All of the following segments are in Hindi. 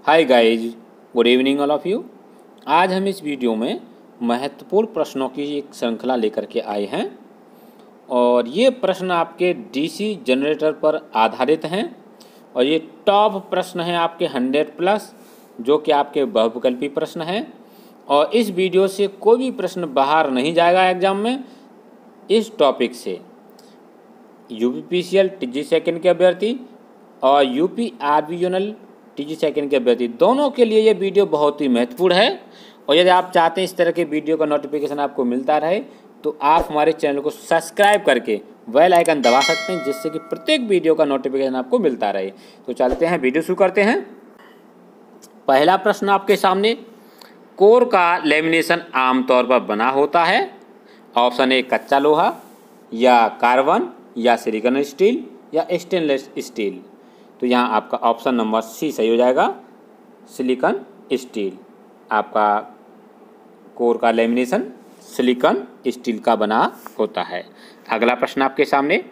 Hi guys, good evening all of you. आज हम इस वीडियो में महत्वपूर्ण प्रश्नों की एक श्रृंखला लेकर के आए हैं और ये प्रश्न आपके डीसी जनरेटर पर आधारित हैं और ये टॉप प्रश्न हैं आपके 100+ जो कि आपके बहुविकल्पी प्रश्न हैं। और इस वीडियो से कोई भी प्रश्न बाहर नहीं जाएगा एग्जाम में। इस टॉपिक से यूपीपीसीएल टीजी सेकंड के अभ्यर्थी और यूपी आरबीयूएनएल टीजी सेकंड के अभ्यर्थी दोनों के लिए ये वीडियो बहुत ही महत्वपूर्ण है। और यदि आप चाहते हैं इस तरह के वीडियो का नोटिफिकेशन आपको मिलता रहे तो आप हमारे चैनल को सब्सक्राइब करके बेल आइकन दबा सकते हैं, जिससे कि प्रत्येक वीडियो का नोटिफिकेशन आपको मिलता रहे। तो चलते हैं, वीडियो शुरू करते हैं। पहला प्रश्न आपके सामने, कोर का लेमिनेशन आमतौर पर बना होता है। ऑप्शन ए कच्चा लोहा या कार्बन या सिलिकॉन स्टील या स्टेनलेस स्टील। तो यहाँ आपका ऑप्शन नंबर सी सही हो जाएगा, सिलिकॉन स्टील। आपका कोर का लेमिनेशन सिलिकॉन स्टील का बना होता है। अगला प्रश्न आपके सामने,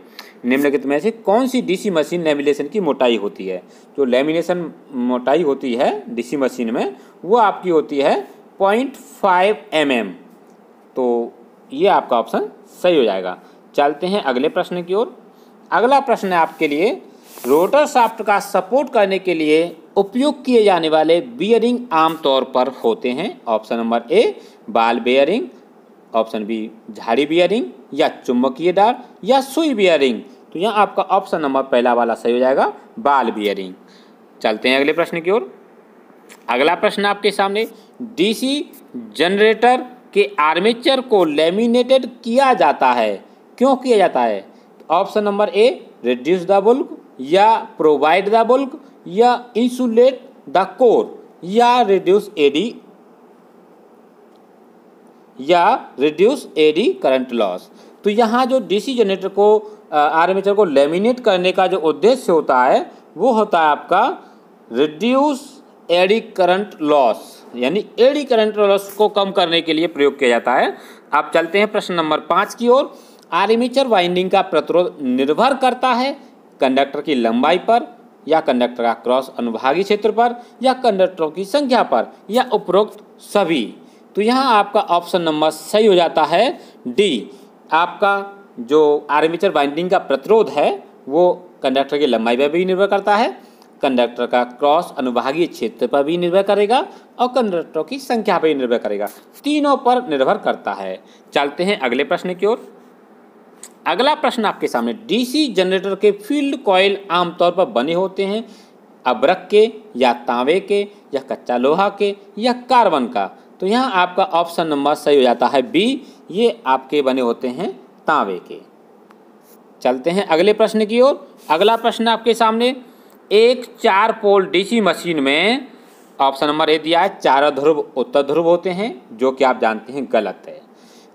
निम्नलिखित में से कौन सी डीसी मशीन लेमिनेशन की मोटाई होती है। जो लेमिनेशन मोटाई होती है डीसी मशीन में वो आपकी होती है 0.5 mm। तो ये आपका ऑप्शन सही हो जाएगा। चलते हैं अगले प्रश्न की ओर। अगला प्रश्न है आपके लिए, रोटर शाफ्ट का सपोर्ट करने के लिए उपयोग किए जाने वाले बियरिंग आमतौर पर होते हैं। ऑप्शन नंबर ए बाल बियरिंग, ऑप्शन बी झाड़ी बियरिंग या चुंबकीय डार या सुई बियरिंग। तो यहाँ आपका ऑप्शन नंबर पहला वाला सही हो जाएगा, बाल बियरिंग। चलते हैं अगले प्रश्न की ओर। अगला प्रश्न आपके सामने, डीसी जनरेटर के आर्मेचर को लेमिनेटेड किया जाता है, क्यों किया जाता है। Option number A reduce the bulk या प्रोवाइड द बुल्क या इंसुलेट द कोर या रिड्यूस एडी करंट लॉस। तो यहाँ जो डीसी जनरेटर को आर्मेचर को लेमिनेट करने का जो उद्देश्य होता है वो होता है आपका रिड्यूस एडी करंट लॉस, यानी एडी करंट लॉस को कम करने के लिए प्रयोग किया जाता है। आप चलते हैं प्रश्न नंबर 5 की ओर। आर्मेचर वाइंडिंग का प्रतिरोध निर्भर करता है कंडक्टर की लंबाई पर या कंडक्टर का क्रॉस अनुभागीय क्षेत्र पर या कंडक्टरों की संख्या पर या उपरोक्त सभी। तो यहाँ आपका ऑप्शन नंबर सही हो जाता है डी। आपका जो आर्मेचर वाइंडिंग का प्रतिरोध है वो कंडक्टर की लंबाई पर भी निर्भर करता है, कंडक्टर का क्रॉस अनुभागीय क्षेत्र पर भी निर्भर करेगा और कंडक्टरों की संख्या पर भी निर्भर करेगा। तीनों पर निर्भर करता है। चलते हैं अगले प्रश्न की ओर। अगला प्रश्न आपके सामने, डीसी जनरेटर के फील्ड कॉइल आमतौर पर बने होते हैं अब्रक के या तांबे के या कच्चा लोहा के या कार्बन का। तो यहाँ आपका ऑप्शन नंबर सही हो जाता है बी, ये आपके बने होते हैं तांबे के। चलते हैं अगले प्रश्न की ओर। अगला प्रश्न आपके सामने, एक 4 पोल डीसी मशीन में ऑप्शन नंबर ए दिया है, चारों ध्रुव उत्तर ध्रुव होते हैं, जो कि आप जानते हैं गलत है।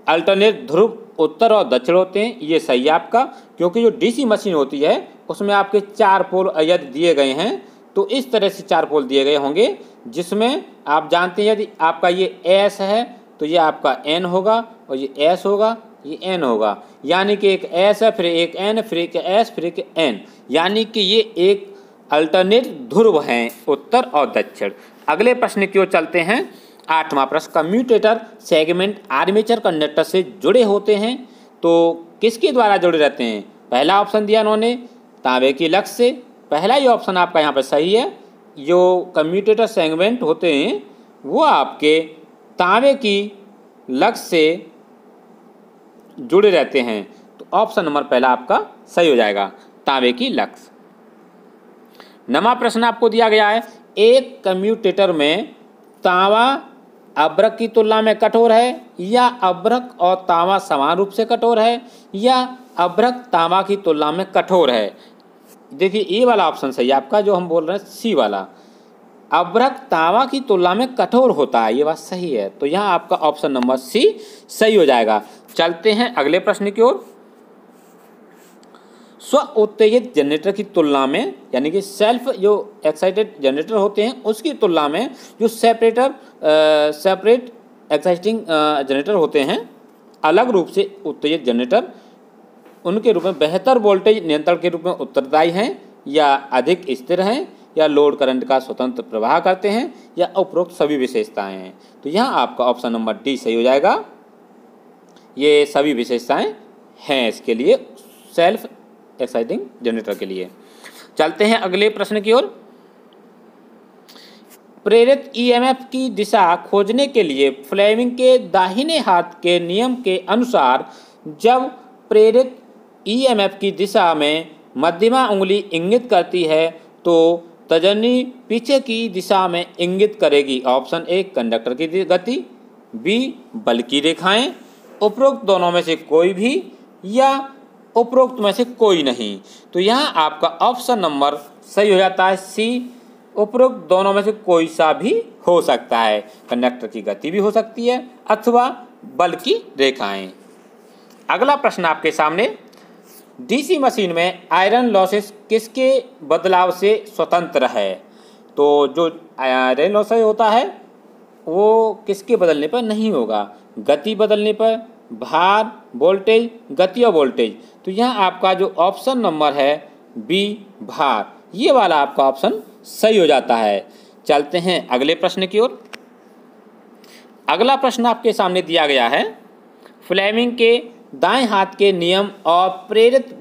अल्टरनेट ध्रुव उत्तर और दक्षिण होते हैं, ये सही है आपका, क्योंकि जो डीसी मशीन होती है उसमें आपके 4 पोल यदि दिए गए हैं तो इस तरह से 4 पोल दिए गए होंगे, जिसमें आप जानते हैं यदि आपका ये एस है तो ये आपका एन होगा और ये एस होगा, ये एन होगा। यानी कि एक एस है फिर एक एन फिर एक एस फिर एक एन, यानी कि ये एक अल्टरनेट ध्रुव हैं उत्तर और दक्षिण। अगले प्रश्न की ओर चलते हैं। 8वां प्रश्न, कम्यूटेटर सेगमेंट आर्मेचर कंडक्टर से जुड़े होते हैं, तो किसके द्वारा जुड़े रहते हैं। पहला ऑप्शन दिया उन्होंने तांबे की लक्स से, पहला ही ऑप्शन आपका यहाँ पर सही है। जो कम्यूटेटर सेगमेंट होते हैं वो आपके तांबे की लक्स से जुड़े रहते हैं, तो ऑप्शन नंबर पहला आपका सही हो जाएगा, तांबे की लक्स। 9वां प्रश्न आपको दिया गया है, एक कम्यूटेटर में तांबा अब्रक की तुलना में कठोर है या अब्रक और तांबा समान रूप से कठोर है या अब्रक तांबा की तुलना में कठोर है। देखिए ये वाला ऑप्शन सही है आपका, जो हम बोल रहे हैं सी वाला, अब्रक तांबा की तुलना में कठोर होता है, ये बात सही है। तो यहाँ आपका ऑप्शन नंबर सी सही हो जाएगा। चलते हैं अगले प्रश्न की ओर। स्व उत्तेजित जनरेटर की तुलना में, यानी कि सेल्फ जो एक्साइटेड जनरेटर होते हैं उसकी तुलना में जो सेपरेट एक्साइटिंग जनरेटर होते हैं, अलग रूप से उत्तेजित जनरेटर, उनके रूप में बेहतर वोल्टेज नियंत्रण के रूप में उत्तरदायी हैं या अधिक स्थिर हैं या लोड करंट का स्वतंत्र प्रवाह करते हैं या उपरोक्त सभी विशेषताएं हैं। तो यहाँ आपका ऑप्शन नंबर डी सही हो जाएगा। ये सभी विशेषताएं हैं इसके लिए, सेल्फ एक्साइटिंग जनरेटर के लिए। चलते हैं अगले प्रश्न की ओर। प्रेरित ईएमएफ की दिशा खोजने के लिए फ्लेमिंग के दाहिने हाथ के नियम के अनुसार जब प्रेरित ईएमएफ की दिशा में मध्यमा उंगली इंगित करती है तो तर्जनी पीछे की दिशा में इंगित करेगी। ऑप्शन ए कंडक्टर की गति, बी बल की रेखाएं, उपरोक्त दोनों में से कोई भी या उपरोक्त में से कोई नहीं। तो यहाँ आपका ऑप्शन नंबर सही हो जाता है सी, उपरोक्त दोनों में से कोई सा भी हो सकता है। कंडक्टर की गति भी हो सकती है अथवा बल की रेखाएं। अगला प्रश्न आपके सामने, डीसी मशीन में आयरन लॉसेस किसके बदलाव से स्वतंत्र है? तो जो आयरन लॉसेस होता है वो किसके बदलने पर नहीं होगा, गति बदलने पर, भार, वोल्टेज, गति और वोल्टेज। तो यहाँ आपका जो ऑप्शन नंबर है बी भार, ये वाला आपका ऑप्शन सही हो जाता है। चलते हैं अगले प्रश्न की ओर। अगला प्रश्न आपके सामने दिया गया है, फ्लेमिंग के दाएं हाथ के नियम और प्रेरित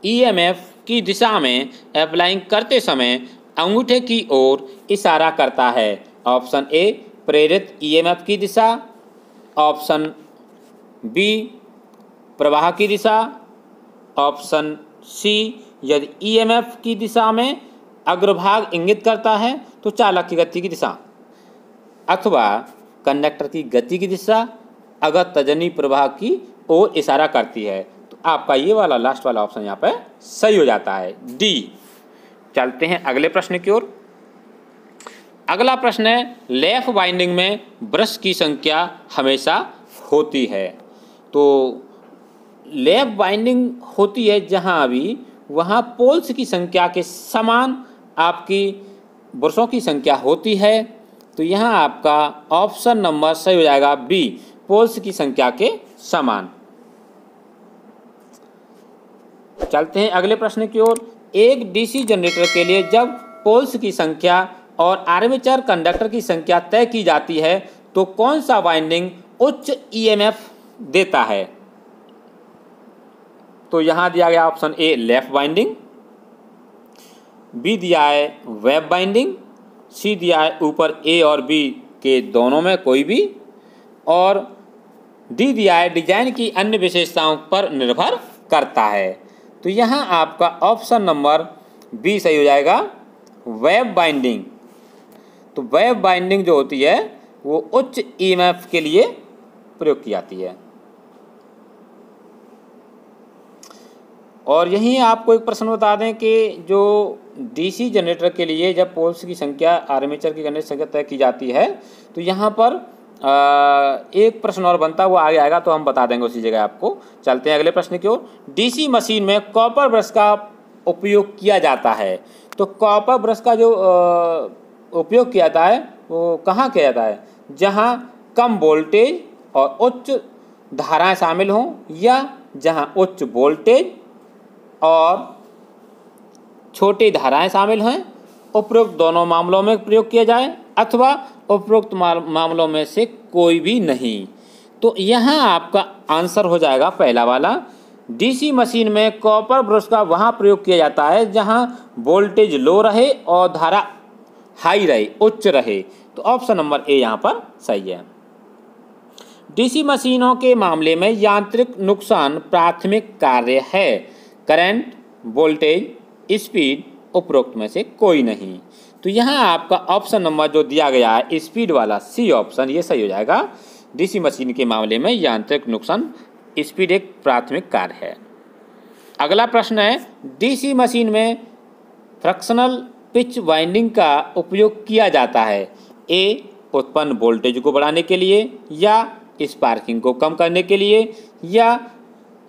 ईएमएफ की दिशा में अप्लाइंग करते समय अंगूठे की ओर इशारा करता है। ऑप्शन ए प्रेरित ईएमएफ की दिशा, ऑप्शन बी प्रवाह की दिशा, ऑप्शन सी यदि ईएमएफ की दिशा में अग्रभाग इंगित करता है तो चालक की गति की दिशा, अथवा कंडक्टर की गति की दिशा अगर तर्जनी प्रवाह की ओर इशारा करती है। तो आपका ये वाला लास्ट वाला ऑप्शन यहाँ पे सही हो जाता है, डी। चलते हैं अगले प्रश्न की ओर। अगला प्रश्न है, लैप वाइंडिंग में ब्रश की संख्या हमेशा होती है। तो लैप वाइंडिंग होती है जहाँ भी वहाँ पोल्स की संख्या के समान आपकी ब्रशों की संख्या होती है। तो यहाँ आपका ऑप्शन नंबर सही हो जाएगा बी, पोल्स की संख्या के समान। चलते हैं अगले प्रश्न की ओर। एक डीसी जनरेटर के लिए जब पोल्स की संख्या और आर्मेचर कंडक्टर की संख्या तय की जाती है तो कौन सा वाइंडिंग उच्च ईएमएफ देता है? तो यहाँ दिया गया option A lap winding, B दिया है वेब बाइंडिंग, सी दिया है ऊपर ए और बी के दोनों में कोई भी, और डी दिया है डिजाइन की अन्य विशेषताओं पर निर्भर करता है। तो यहाँ आपका ऑप्शन नंबर बी सही हो जाएगा, वेब बाइंडिंग। तो वेब बाइंडिंग जो होती है वो उच्च ईएमएफ के लिए प्रयोग की जाती है। और यहीं आपको एक प्रश्न बता दें कि जो डीसी जनरेटर के लिए जब पोल्स की संख्या आर्मेचर की गणित संख्या तय की जाती है तो यहाँ पर एक प्रश्न और बनता हुआ आगे आएगा तो हम बता देंगे उसी जगह आपको। चलते हैं अगले प्रश्न की ओर। डीसी मशीन में कॉपर ब्रश का उपयोग किया जाता है। तो कॉपर ब्रश का जो उपयोग किया जाता है वो कहाँ किया जाता है? जहाँ कम वोल्टेज और उच्च धाराएं शामिल हों या जहाँ उच्च वोल्टेज और छोटी धाराएं शामिल हैं। उपरोक्त दोनों मामलों में प्रयोग किया जाए अथवा उपरोक्त मामलों में से कोई भी नहीं। तो यहाँ आपका आंसर हो जाएगा पहला वाला। डीसी मशीन में कॉपर ब्रश का वहाँ प्रयोग किया जाता है जहाँ वोल्टेज लो रहे और धारा हाई रहे, उच्च रहे। तो ऑप्शन नंबर ए यहाँ पर सही है। डीसी मशीनों के मामले में यांत्रिक नुकसान प्राथमिक कार्य है। करंट, वोल्टेज, स्पीड उपरोक्त में से कोई नहीं। तो यहाँ आपका ऑप्शन नंबर जो दिया गया है स्पीड वाला सी ऑप्शन, ये सही हो जाएगा। डीसी मशीन के मामले में यांत्रिक नुकसान स्पीड एक प्राथमिक कार्य है। अगला प्रश्न है, डीसी मशीन में फ्रैक्शनल पिच वाइंडिंग का उपयोग किया जाता है। ए उत्पन्न वोल्टेज को बढ़ाने के लिए, या स्पार्किंग को कम करने के लिए, या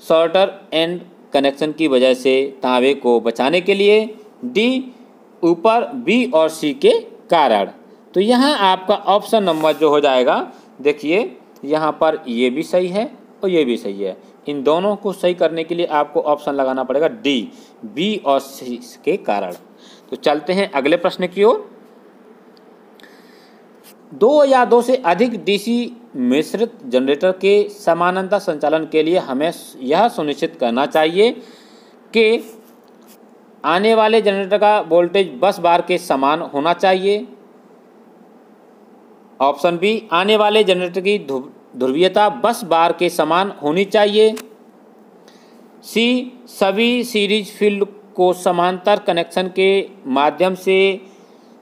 शॉर्टर एंड कनेक्शन की वजह से तांबे को बचाने के लिए, डी ऊपर बी और सी के कारण। तो यहाँ आपका ऑप्शन नंबर जो हो जाएगा, देखिए यहाँ पर ये भी सही है और ये भी सही है। इन दोनों को सही करने के लिए आपको ऑप्शन लगाना पड़ेगा डी, बी और सी के कारण। तो चलते हैं अगले प्रश्न की ओर। 2 या 2 से अधिक डीसी मिश्रित जनरेटर के समानांतर संचालन के लिए हमें यह सुनिश्चित करना चाहिए कि आने वाले जनरेटर का वोल्टेज बस बार के समान होना चाहिए। ऑप्शन बी, आने वाले जनरेटर की ध्रुवीयता बस बार के समान होनी चाहिए। सी, सभी सीरीज फील्ड को समांतर कनेक्शन के माध्यम से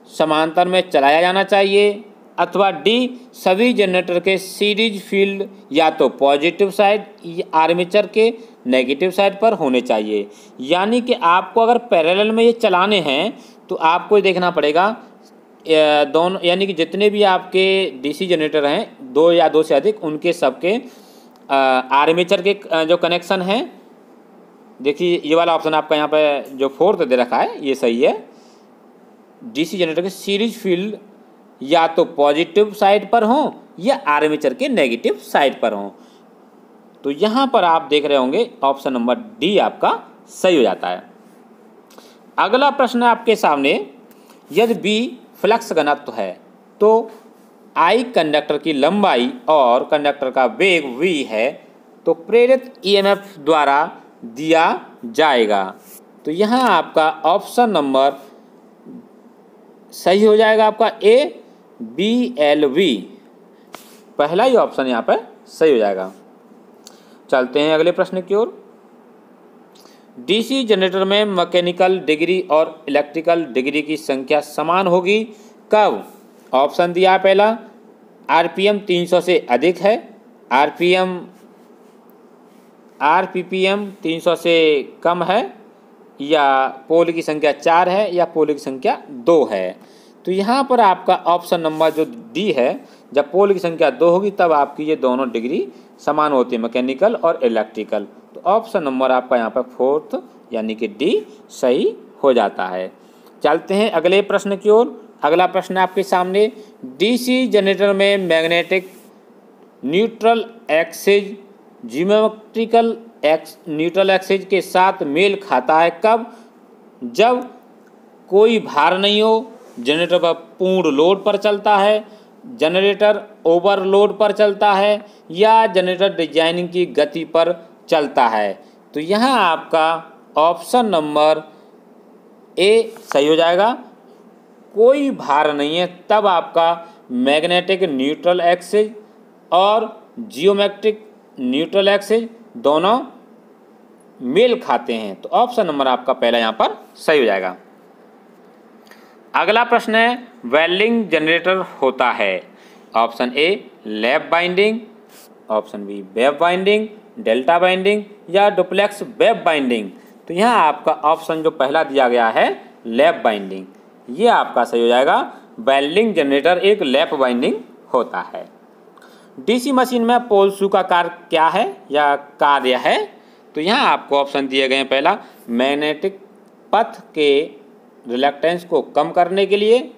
समांतर में चलाया जाना चाहिए। अथवा डी, सभी जनरेटर के सीरीज फील्ड या तो पॉजिटिव साइड या आर्मेचर के नेगेटिव साइड पर होने चाहिए। यानी कि आपको अगर पैरेलल में ये चलाने हैं तो आपको देखना पड़ेगा दोनों, यानी कि जितने भी आपके डीसी जनरेटर हैं 2 या 2 से अधिक, उनके सबके आर्मेचर के जो कनेक्शन हैं, देखिए ये वाला ऑप्शन आपका यहाँ पे जो 4th दे रखा है ये सही है। डीसी जनरेटर के सीरीज फील्ड या तो पॉजिटिव साइड पर हों या आर्मेचर के नेगेटिव साइड पर हों। तो यहाँ पर आप देख रहे होंगे ऑप्शन नंबर डी आपका सही हो जाता है। अगला प्रश्न आपके सामने, यदि बी फ्लक्स घनत्व है तो आई कंडक्टर की लंबाई और कंडक्टर का वेग v है तो प्रेरित ईएमएफ द्वारा दिया जाएगा। तो यहाँ आपका ऑप्शन नंबर सही हो जाएगा आपका ए, BLV, पहला ही ऑप्शन यहाँ पर सही हो जाएगा। चलते हैं अगले प्रश्न की ओर। डीसी जनरेटर में मैकेनिकल डिग्री और इलेक्ट्रिकल डिग्री की संख्या समान होगी कब? ऑप्शन दिया है पहला, आरपीएम 300 से अधिक है, आरपीएम 300 से कम है, या पोल की संख्या 4 है, या पोल की संख्या 2 है। तो यहाँ पर आपका ऑप्शन नंबर जो डी है, जब पोल की संख्या 2 होगी तब आपकी ये दोनों डिग्री समान होती है, मैकेनिकल और इलेक्ट्रिकल। तो ऑप्शन नंबर आपका यहाँ पर 4th यानी कि डी सही हो जाता है। चलते हैं अगले प्रश्न की ओर। अगला प्रश्न आपके सामने, डीसी जनरेटर में magnetic neutral axis geometrical neutral axis के साथ मेल खाता है कब? जब कोई भार नहीं हो, जनरेटर पर पूर्ण लोड पर चलता है, जनरेटर ओवरलोड पर चलता है, या जनरेटर डिजाइनिंग की गति पर चलता है। तो यहाँ आपका ऑप्शन नंबर ए सही हो जाएगा। कोई भार नहीं है तब आपका मैग्नेटिक न्यूट्रल एक्सिस और जियोमेट्रिक न्यूट्रल एक्सिस दोनों मेल खाते हैं। तो ऑप्शन नंबर आपका पहला यहाँ पर सही हो जाएगा। अगला प्रश्न है, वेल्डिंग जनरेटर होता है option A lap winding, option B wave winding, delta winding, या डुप्लेक्स वेव बाइंडिंग। तो यहाँ आपका ऑप्शन जो पहला दिया गया है लैप बाइंडिंग, ये आपका सही हो जाएगा। वेल्डिंग जनरेटर एक लैप बाइंडिंग होता है। डीसी मशीन में पोल शू का कार्य क्या है या कार्य है? तो यहाँ आपको ऑप्शन दिए गए हैं, पहला मैग्नेटिक पथ के रिलक्टेंस को कम करने के लिए,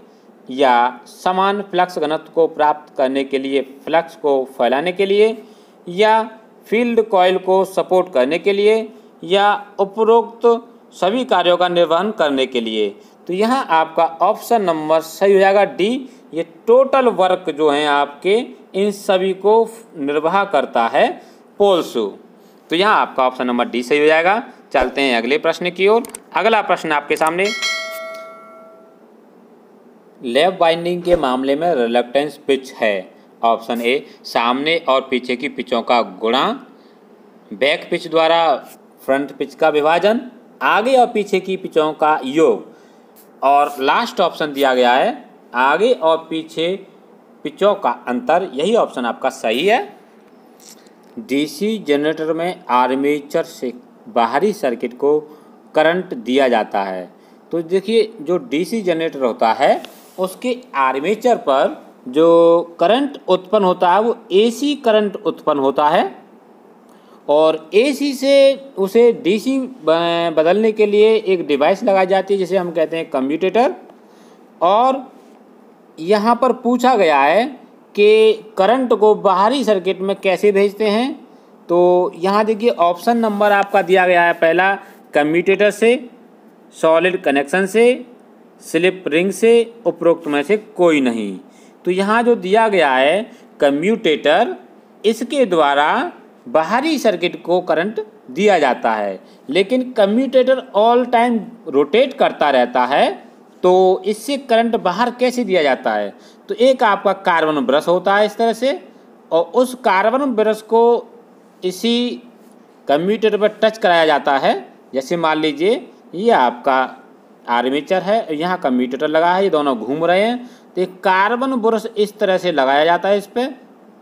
या समान फ्लक्स घनत्व को प्राप्त करने के लिए फ्लक्स को फैलाने के लिए, या फील्ड कॉइल को सपोर्ट करने के लिए, या उपरोक्त सभी कार्यों का निर्वहन करने के लिए। तो यहाँ आपका ऑप्शन नंबर सही हो जाएगा डी, ये टोटल वर्क जो हैं आपके इन सभी को निर्वाह करता है पोल शू। तो यहाँ आपका ऑप्शन नंबर डी सही हो जाएगा। चलते हैं अगले प्रश्न की ओर। अगला प्रश्न आपके सामने, लैप बाइंडिंग के मामले में रिलक्टेंस पिच है ऑप्शन ए सामने और पीछे की पिचों का गुणा, बैक पिच द्वारा फ्रंट पिच का विभाजन, आगे और पीछे की पिचों का योग, और लास्ट ऑप्शन दिया गया है आगे और पीछे पिचों का अंतर। यही ऑप्शन आपका सही है। डीसी जनरेटर में आर्मेचर से बाहरी सर्किट को करंट दिया जाता है। तो देखिए जो डीसी जनरेटर होता है उसके आर्मेचर पर जो करंट उत्पन्न होता है वो एसी करंट उत्पन्न होता है, और एसी से उसे डीसी बदलने के लिए एक डिवाइस लगाई जाती है जिसे हम कहते हैं कम्यूटेटर। और यहाँ पर पूछा गया है कि करंट को बाहरी सर्किट में कैसे भेजते हैं। तो यहाँ देखिए ऑप्शन नंबर आपका दिया गया है, पहला कम्यूटेटर से, सॉलिड कनेक्शन से, स्लिप रिंग से उपरोक्त में से कोई नहीं। तो यहाँ जो दिया गया है कम्यूटेटर, इसके द्वारा बाहरी सर्किट को करंट दिया जाता है, लेकिन कम्यूटेटर ऑल टाइम रोटेट करता रहता है, तो इससे करंट बाहर कैसे दिया जाता है? तो एक आपका कार्बन ब्रश होता है इस तरह से, और उस कार्बन ब्रश को इसी कम्यूटेटर पर टच कराया जाता है। जैसे मान लीजिए ये आपका आर्मेचर है, यहाँ कम्यूटेटर लगा है, ये दोनों घूम रहे हैं, तो एक कार्बन ब्रश इस तरह से लगाया जाता है इस पर,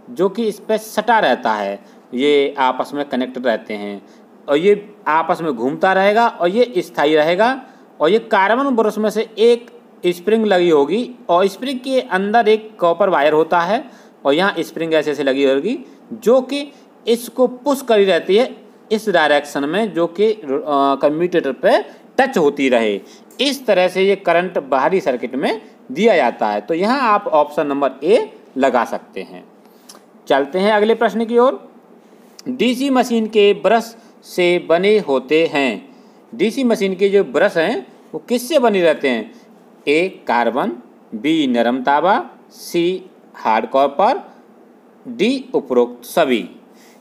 जो कि इस पर सटा रहता है, ये आपस में कनेक्टेड रहते हैं, और ये आपस में घूमता रहेगा और ये स्थायी रहेगा। और ये कार्बन ब्रश में से एक स्प्रिंग लगी होगी, और स्प्रिंग के अंदर एक कॉपर वायर होता है, और यहाँ स्प्रिंग ऐसे लगी होगी जो कि इसको पुश करी रहती है इस डायरेक्शन में, जो कि कम्यूटेटर पे टच होती रहे। इस तरह से ये करंट बाहरी सर्किट में दिया जाता है। तो यहाँ आप ऑप्शन नंबर ए लगा सकते हैं। चलते हैं अगले प्रश्न की ओर। डीसी मशीन के ब्रश से बने होते हैं। डीसी मशीन के जो ब्रश हैं वो किससे बने रहते हैं? ए कार्बन, बी नरम तांबा, सी हार्ड कॉपर, डी उपरोक्त सभी।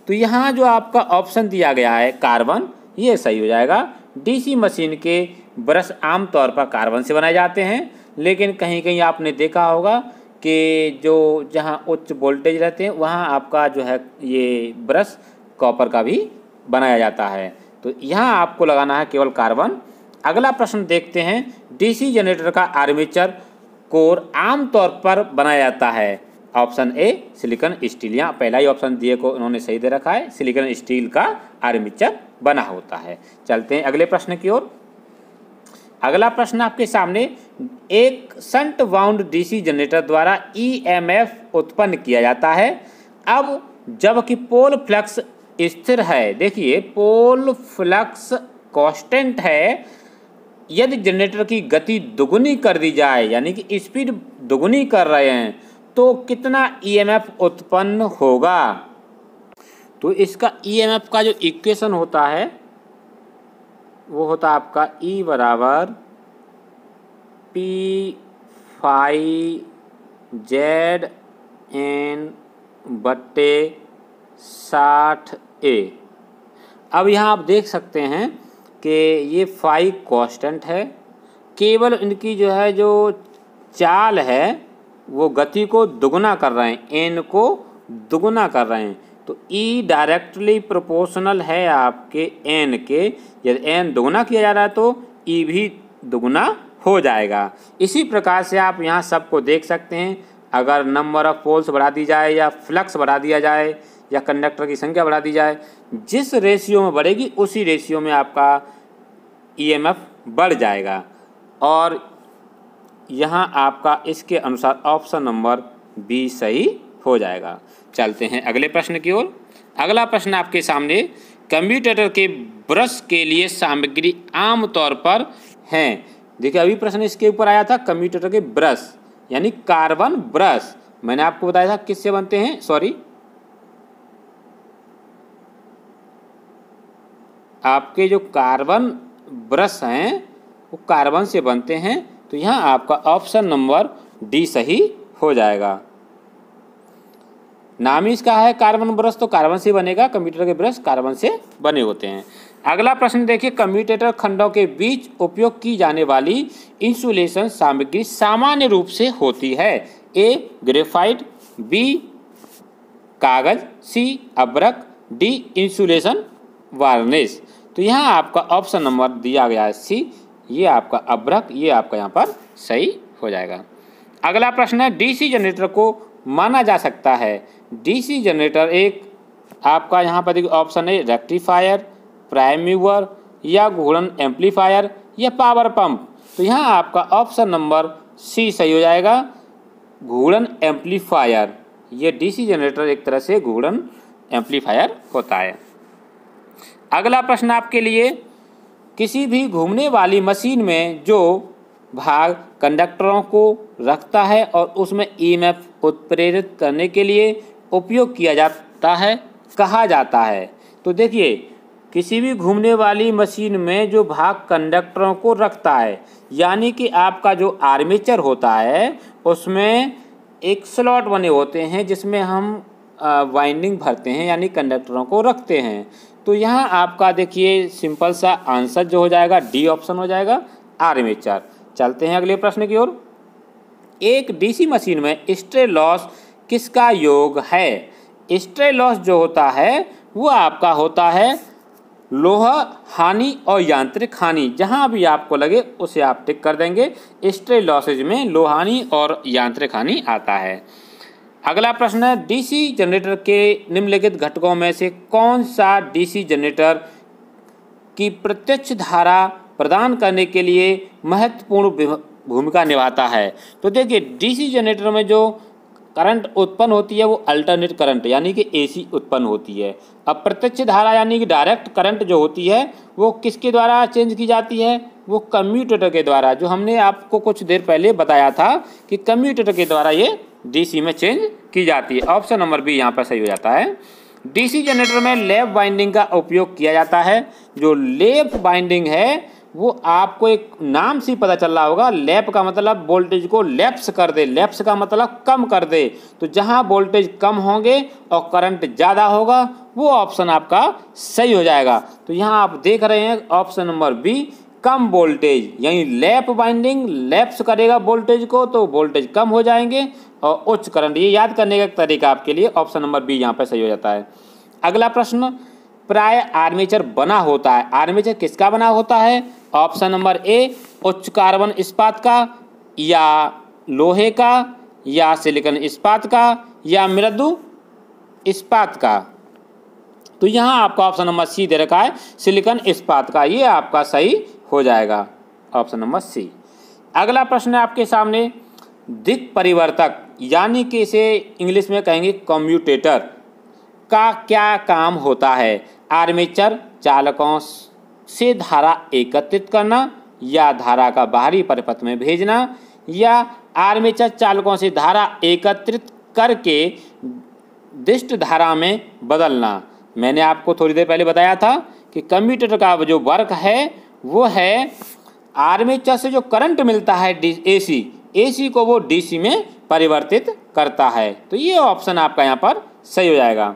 तो यहाँ जो आपका ऑप्शन दिया गया है कार्बन, ये सही हो जाएगा। डीसी मशीन के ब्रश आमतौर पर कार्बन से बनाए जाते हैं, लेकिन कहीं कहीं आपने देखा होगा कि जो जहाँ उच्च वोल्टेज रहते हैं वहाँ आपका जो है ये ब्रश कॉपर का भी बनाया जाता है। तो यहाँ आपको लगाना है केवल कार्बन। अगला प्रश्न देखते हैं। डीसी जनरेटर का आर्मेचर कोर आमतौर पर बनाया जाता है। ऑप्शन ए सिलिकॉन स्टील, यहाँ पहला ही ऑप्शन दिए को उन्होंने सही दे रखा है, सिलिकॉन स्टील का आर्मेचर बना होता है। चलते हैं अगले प्रश्न की ओर। अगला प्रश्न आपके सामने, एक शंट वाउंड डीसी जनरेटर द्वारा ईएमएफ उत्पन्न किया जाता है। अब जबकि पोल फ्लक्स स्थिर है, देखिए पोल फ्लक्स कांस्टेंट है, यदि जनरेटर की गति दुगुनी कर दी जाए, यानी कि स्पीड दुगुनी कर रहे हैं, तो कितना ईएमएफ उत्पन्न होगा? तो इसका ईएमएफ का जो इक्वेशन होता है वो होता है आपका E बराबर P फाई जेड एन बट्टे 60A। अब यहाँ आप देख सकते हैं कि ये फाई कांस्टेंट है, केवल इनकी जो है जो चाल है वो गति को दुगुना कर रहे हैं, एन को दुगुना कर रहे हैं। तो E डायरेक्टली प्रोपोर्शनल है आपके एन के, यदि एन दुगुना किया जा रहा है तो E भी दुगुना हो जाएगा। इसी प्रकार से आप यहाँ सबको देख सकते हैं। अगर नंबर ऑफ पोल्स बढ़ा दी जाए या फ्लक्स बढ़ा दिया जाए या कंडक्टर की संख्या बढ़ा दी जाए, जिस रेशियो में बढ़ेगी उसी रेशियो में आपका ईएमएफ बढ़ जाएगा। और यहाँ आपका इसके अनुसार ऑप्शन नंबर बी सही हो जाएगा। चलते हैं अगले प्रश्न की ओर। अगला प्रश्न आपके सामने, कम्यूटेटर के ब्रश के लिए सामग्री आमतौर पर हैं। देखिए अभी प्रश्न इसके ऊपर आया था, कम्यूटेटर के ब्रश यानी कार्बन ब्रश। मैंने आपको बताया था किससे बनते हैं, सॉरी आपके जो कार्बन ब्रश हैं वो कार्बन से बनते हैं। तो यहाँ आपका ऑप्शन नंबर डी सही हो जाएगा। नाम ही इसका है कार्बन ब्रश, तो कार्बन से बनेगा। कम्यूटेटर के ब्रश कार्बन से बने होते हैं। अगला प्रश्न देखिए, कम्यूटेटर खंडों के बीच उपयोग की जाने वाली इंसुलेशन सामग्री सामान्य रूप से होती है। ए ग्रेफाइट, बी कागज, सी अब्रक, डी इंसुलेशन वार्निश। तो यहाँ आपका ऑप्शन नंबर दिया गया है सी, ये आपका अब्रक, ये आपका यहाँ पर सही हो जाएगा। अगला प्रश्न है, डीसी जनरेटर को माना जा सकता है। डीसी जनरेटर एक आपका यहाँ पर देखिए ऑप्शन है रेक्टिफायर, प्राइम मूवर या घूर्णन एम्पलीफायर या पावर पंप। तो यहाँ आपका ऑप्शन नंबर सी सही हो जाएगा, घूर्णन एम्पलीफायर। ये डीसी जनरेटर एक तरह से घूर्णन एम्पलीफायर होता है। अगला प्रश्न आपके लिए, किसी भी घूमने वाली मशीन में जो भाग कंडक्टरों को रखता है और उसमें ईएमएफ उत्प्रेरित करने के लिए उपयोग किया जाता है कहा जाता है। तो देखिए किसी भी घूमने वाली मशीन में जो भाग कंडक्टरों को रखता है, यानी कि आपका जो आर्मेचर होता है उसमें एक स्लॉट बने होते हैं जिसमें हम वाइंडिंग भरते हैं यानी कंडक्टरों को रखते हैं। तो यहाँ आपका देखिए सिंपल सा आंसर जो हो जाएगा डी ऑप्शन हो जाएगा, आर्मेचर। चलते हैं अगले प्रश्न की ओर। एक डीसी मशीन में स्ट्रे लॉस किसका योग है? स्ट्रे लॉस जो होता है वो आपका होता है लोह हानि और यांत्रिक हानि। जहाँ भी आपको लगे उसे आप टिक कर देंगे। स्ट्रे लॉसेज में लोह हानि और यांत्रिक हानि आता है। अगला प्रश्न है, डीसी जनरेटर के निम्नलिखित घटकों में से कौन सा डीसी जनरेटर की प्रत्यक्ष धारा प्रदान करने के लिए महत्वपूर्ण भूमिका निभाता है? तो देखिए डीसी जनरेटर में जो करंट उत्पन्न होती है वो अल्टरनेट करंट यानी कि एसी उत्पन्न होती है। अब प्रत्यक्ष धारा यानी कि डायरेक्ट करंट जो होती है वो किसके द्वारा चेंज की जाती है? वो कम्यूटेटर के द्वारा, जो हमने आपको कुछ देर पहले बताया था कि कम्यूटेटर के द्वारा ये डीसी में चेंज की जाती है। ऑप्शन नंबर बी यहाँ पर सही हो जाता है। डीसी जनरेटर में लैप वाइंडिंग का उपयोग किया जाता है। जो लैप वाइंडिंग है वो आपको एक नाम से पता चल रहा होगा, लैप का मतलब वोल्टेज को लैप्स कर दे, लैप्स का मतलब कम कर दे। तो जहां वोल्टेज कम होंगे और करंट ज़्यादा होगा वो ऑप्शन आपका सही हो जाएगा। तो यहां आप देख रहे हैं ऑप्शन नंबर बी, कम वोल्टेज, यानी लैप वाइंडिंग लैप्स करेगा वोल्टेज को तो वोल्टेज कम हो जाएंगे और उच्च करंट। ये याद करने का तरीका आपके लिए ऑप्शन नंबर बी यहाँ पर सही हो जाता है। अगला प्रश्न, प्राय आर्मेचर बना होता है, आर्मेचर किसका बना होता है? ऑप्शन नंबर ए उच्च कार्बन इस्पात का, या लोहे का, या सिलिकॉन इस्पात का, या मृदु इस्पात का। तो यहाँ आपका ऑप्शन नंबर सी दे रखा है, सिलिकॉन इस्पात का। ये आपका सही हो जाएगा ऑप्शन नंबर सी। अगला प्रश्न है आपके सामने, दिक् परिवर्तक यानी कि इसे इंग्लिश में कहेंगे कम्यूटेटर का क्या काम होता है? आर्मेचर चालकों से धारा एकत्रित करना, या धारा का बाहरी परिपथ में भेजना, या आर्मेचर चालकों से धारा एकत्रित करके दिष्ट धारा में बदलना। मैंने आपको थोड़ी देर पहले बताया था कि कम्यूटेटर का जो वर्क है वो है आर्मेचर से जो करंट मिलता है एसी को वो डीसी में परिवर्तित करता है। तो ये ऑप्शन आपका यहाँ पर सही हो जाएगा।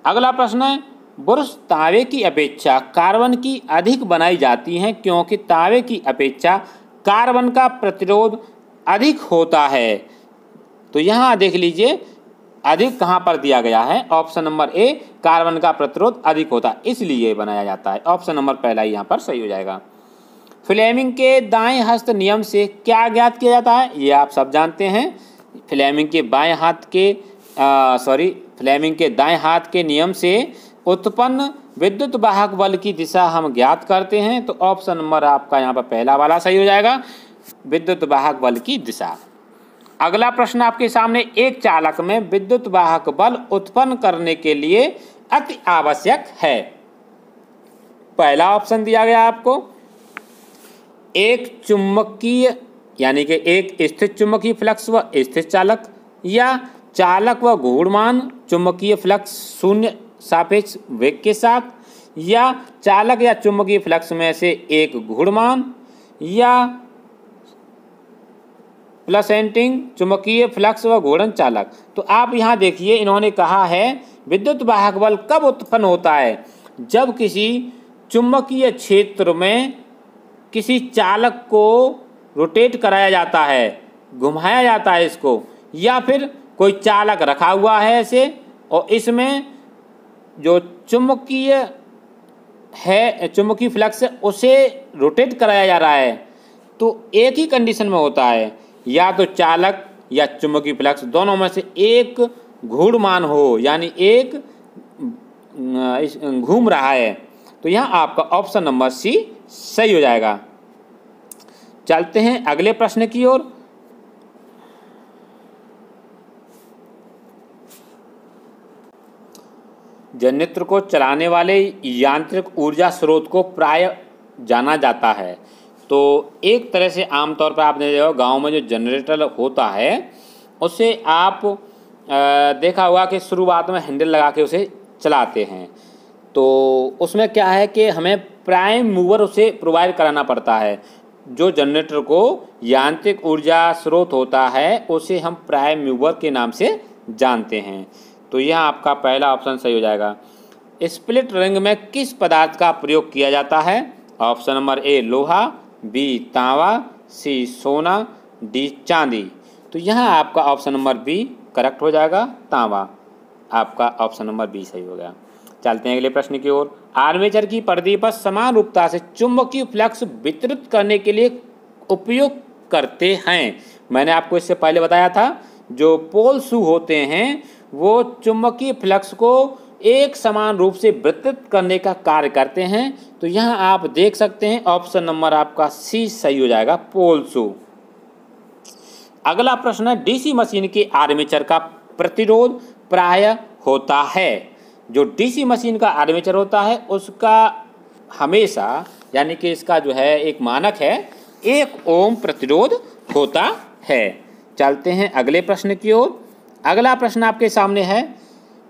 अगला प्रश्न है, ब्रश तांबे की अपेक्षा कार्बन की अधिक बनाई जाती हैं क्योंकि तांबे की अपेक्षा कार्बन का प्रतिरोध अधिक होता है। तो यहाँ देख लीजिए अधिक कहाँ पर दिया गया है, ऑप्शन नंबर ए, कार्बन का प्रतिरोध अधिक होता है इसलिए बनाया जाता है। ऑप्शन नंबर पहला ही यहाँ पर सही हो जाएगा। फ्लेमिंग के दाएं हस्त नियम से क्या ज्ञात किया जाता है? ये आप सब जानते हैं। फ्लेमिंग के फ्लेमिंग के दाएं हाथ के नियम से उत्पन्न विद्युत वाहक बल की दिशा हम ज्ञात करते हैं। तो ऑप्शन नंबर आपका यहाँ पर पहला वाला सही हो जाएगा, विद्युत वाहक बल की दिशा। अगला प्रश्न आपके सामने, एक चालक में विद्युत वाहक बल उत्पन्न करने के लिए अति आवश्यक है। पहला ऑप्शन दिया गया आपको, एक चुंबकीय यानी कि एक स्थिर चुंबकीय फ्लक्स व स्थिर चालक, या चालक व घूर्णमान चुंबकीय फ्लक्स शून्य सापेक्ष वेग के साथ, या चालक या चुंबकीय फ्लक्स में से एक घूर्णमान, या प्लसेंटिंग चुंबकीय फ्लक्स व घूर्णन चालक। तो आप यहाँ देखिए इन्होंने कहा है विद्युत वाहक बल कब उत्पन्न होता है? जब किसी चुंबकीय क्षेत्र में किसी चालक को रोटेट कराया जाता है, घुमाया जाता है इसको, या फिर कोई चालक रखा हुआ है ऐसे और इसमें जो चुंबकीय फ्लक्स है उसे रोटेट कराया जा रहा है। तो एक ही कंडीशन में होता है, या तो चालक या चुंबकीय फ्लक्स दोनों में से एक घूर्णमान हो यानी एक घूम रहा है। तो यहाँ आपका ऑप्शन नंबर सी सही हो जाएगा। चलते हैं अगले प्रश्न की ओर। जनरेटर को चलाने वाले यांत्रिक ऊर्जा स्रोत को प्राय जाना जाता है। तो एक तरह से आमतौर पर आपने जो गांव में जो जनरेटर होता है उसे आप देखा होगा कि शुरुआत में हैंडल लगा के उसे चलाते हैं। तो उसमें क्या है कि हमें प्राइम मूवर उसे प्रोवाइड कराना पड़ता है। जो जनरेटर को यांत्रिक ऊर्जा स्रोत होता है उसे हम प्राइम मूवर के नाम से जानते हैं। तो यह आपका पहला ऑप्शन सही हो जाएगा। स्प्लिट रिंग में किस पदार्थ का प्रयोग किया जाता है? ऑप्शन नंबर ए लोहा, बी तांबा, सी सोना, डी चांदी। तो यहाँ आपका ऑप्शन नंबर बी करेक्ट हो जाएगा, तांबा। आपका ऑप्शन नंबर बी सही हो गया। चलते हैं अगले प्रश्न की ओर। आर्मेचर की परिधि पर समान रूपता से चुंबकीय फ्लक्स वितरित करने के लिए उपयोग करते हैं। मैंने आपको इससे पहले बताया था जो पोल शू होते हैं वो चुंबकीय फ्लक्स को एक समान रूप से वितरित करने का कार्य करते हैं। तो यहाँ आप देख सकते हैं ऑप्शन नंबर आपका सी सही हो जाएगा, पोल शू। अगला प्रश्न है डीसी मशीन के आर्मेचर का प्रतिरोध प्रायः होता है। जो डीसी मशीन का आर्मेचर होता है उसका हमेशा यानी कि इसका जो है एक मानक है 1 ओम प्रतिरोध होता है। चलते हैं अगले प्रश्न की ओर। अगला प्रश्न आपके सामने है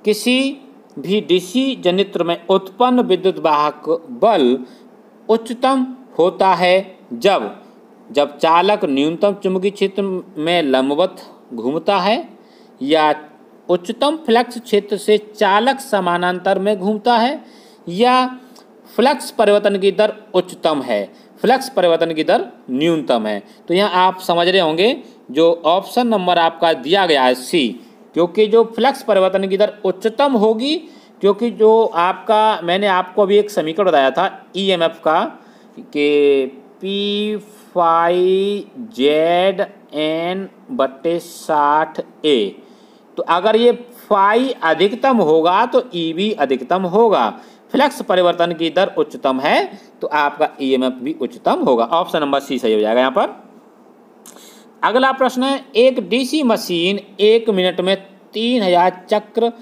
किसी भी डीसी जनित्र में उत्पन्न विद्युत वाहक बल उच्चतम होता है जब चालक न्यूनतम चुंबकीय क्षेत्र में लंबवत घूमता है, या उच्चतम फ्लक्स क्षेत्र से चालक समानांतर में घूमता है, या फ्लक्स परिवर्तन की दर उच्चतम है, फ्लक्स परिवर्तन की दर न्यूनतम है। तो यहाँ आप समझ रहे होंगे जो ऑप्शन नंबर आपका दिया गया है सी, क्योंकि जो फ्लक्स परिवर्तन की दर उच्चतम होगी, क्योंकि जो आपका मैंने आपको अभी एक समीकरण बताया था ईएमएफ का कि P∅ZN/60A। तो अगर ये फाई अधिकतम होगा तो ई भी अधिकतम होगा। फ्लक्स परिवर्तन की दर उच्चतम है तो आपका ईएमएफ भी उच्चतम होगा। ऑप्शन नंबर सी सही हो जाएगा यहाँ पर। अगला प्रश्न है एक डीसी मशीन 1 मिनट में 3000 चक्र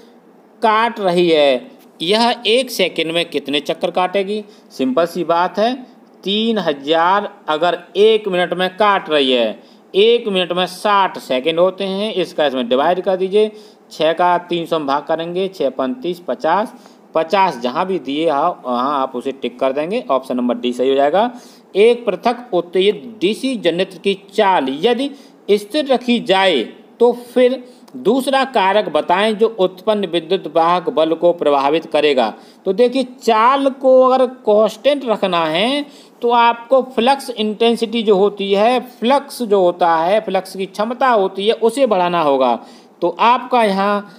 काट रही है, यह 1 सेकंड में कितने चक्कर काटेगी? सिंपल सी बात है, 3000 अगर 1 मिनट में काट रही है, 1 मिनट में 60 सेकंड होते हैं, इसका इसमें डिवाइड कर दीजिए। 6 का 300 में भाग करेंगे, 6 35 50, 50 जहाँ भी दिए वहाँ आप उसे टिक कर देंगे। ऑप्शन नंबर डी सही हो जाएगा। एक पृथक उत्तेजित डीसी जनरेटर की चाल यदि स्थिर रखी जाए तो फिर दूसरा कारक बताएं जो उत्पन्न विद्युत वाहक बल को प्रभावित करेगा। तो देखिए चाल को अगर कांस्टेंट रखना है तो आपको फ्लक्स इंटेंसिटी जो होती है, फ्लक्स जो होता है, फ्लक्स की क्षमता होती है, उसे बढ़ाना होगा। तो आपका यहाँ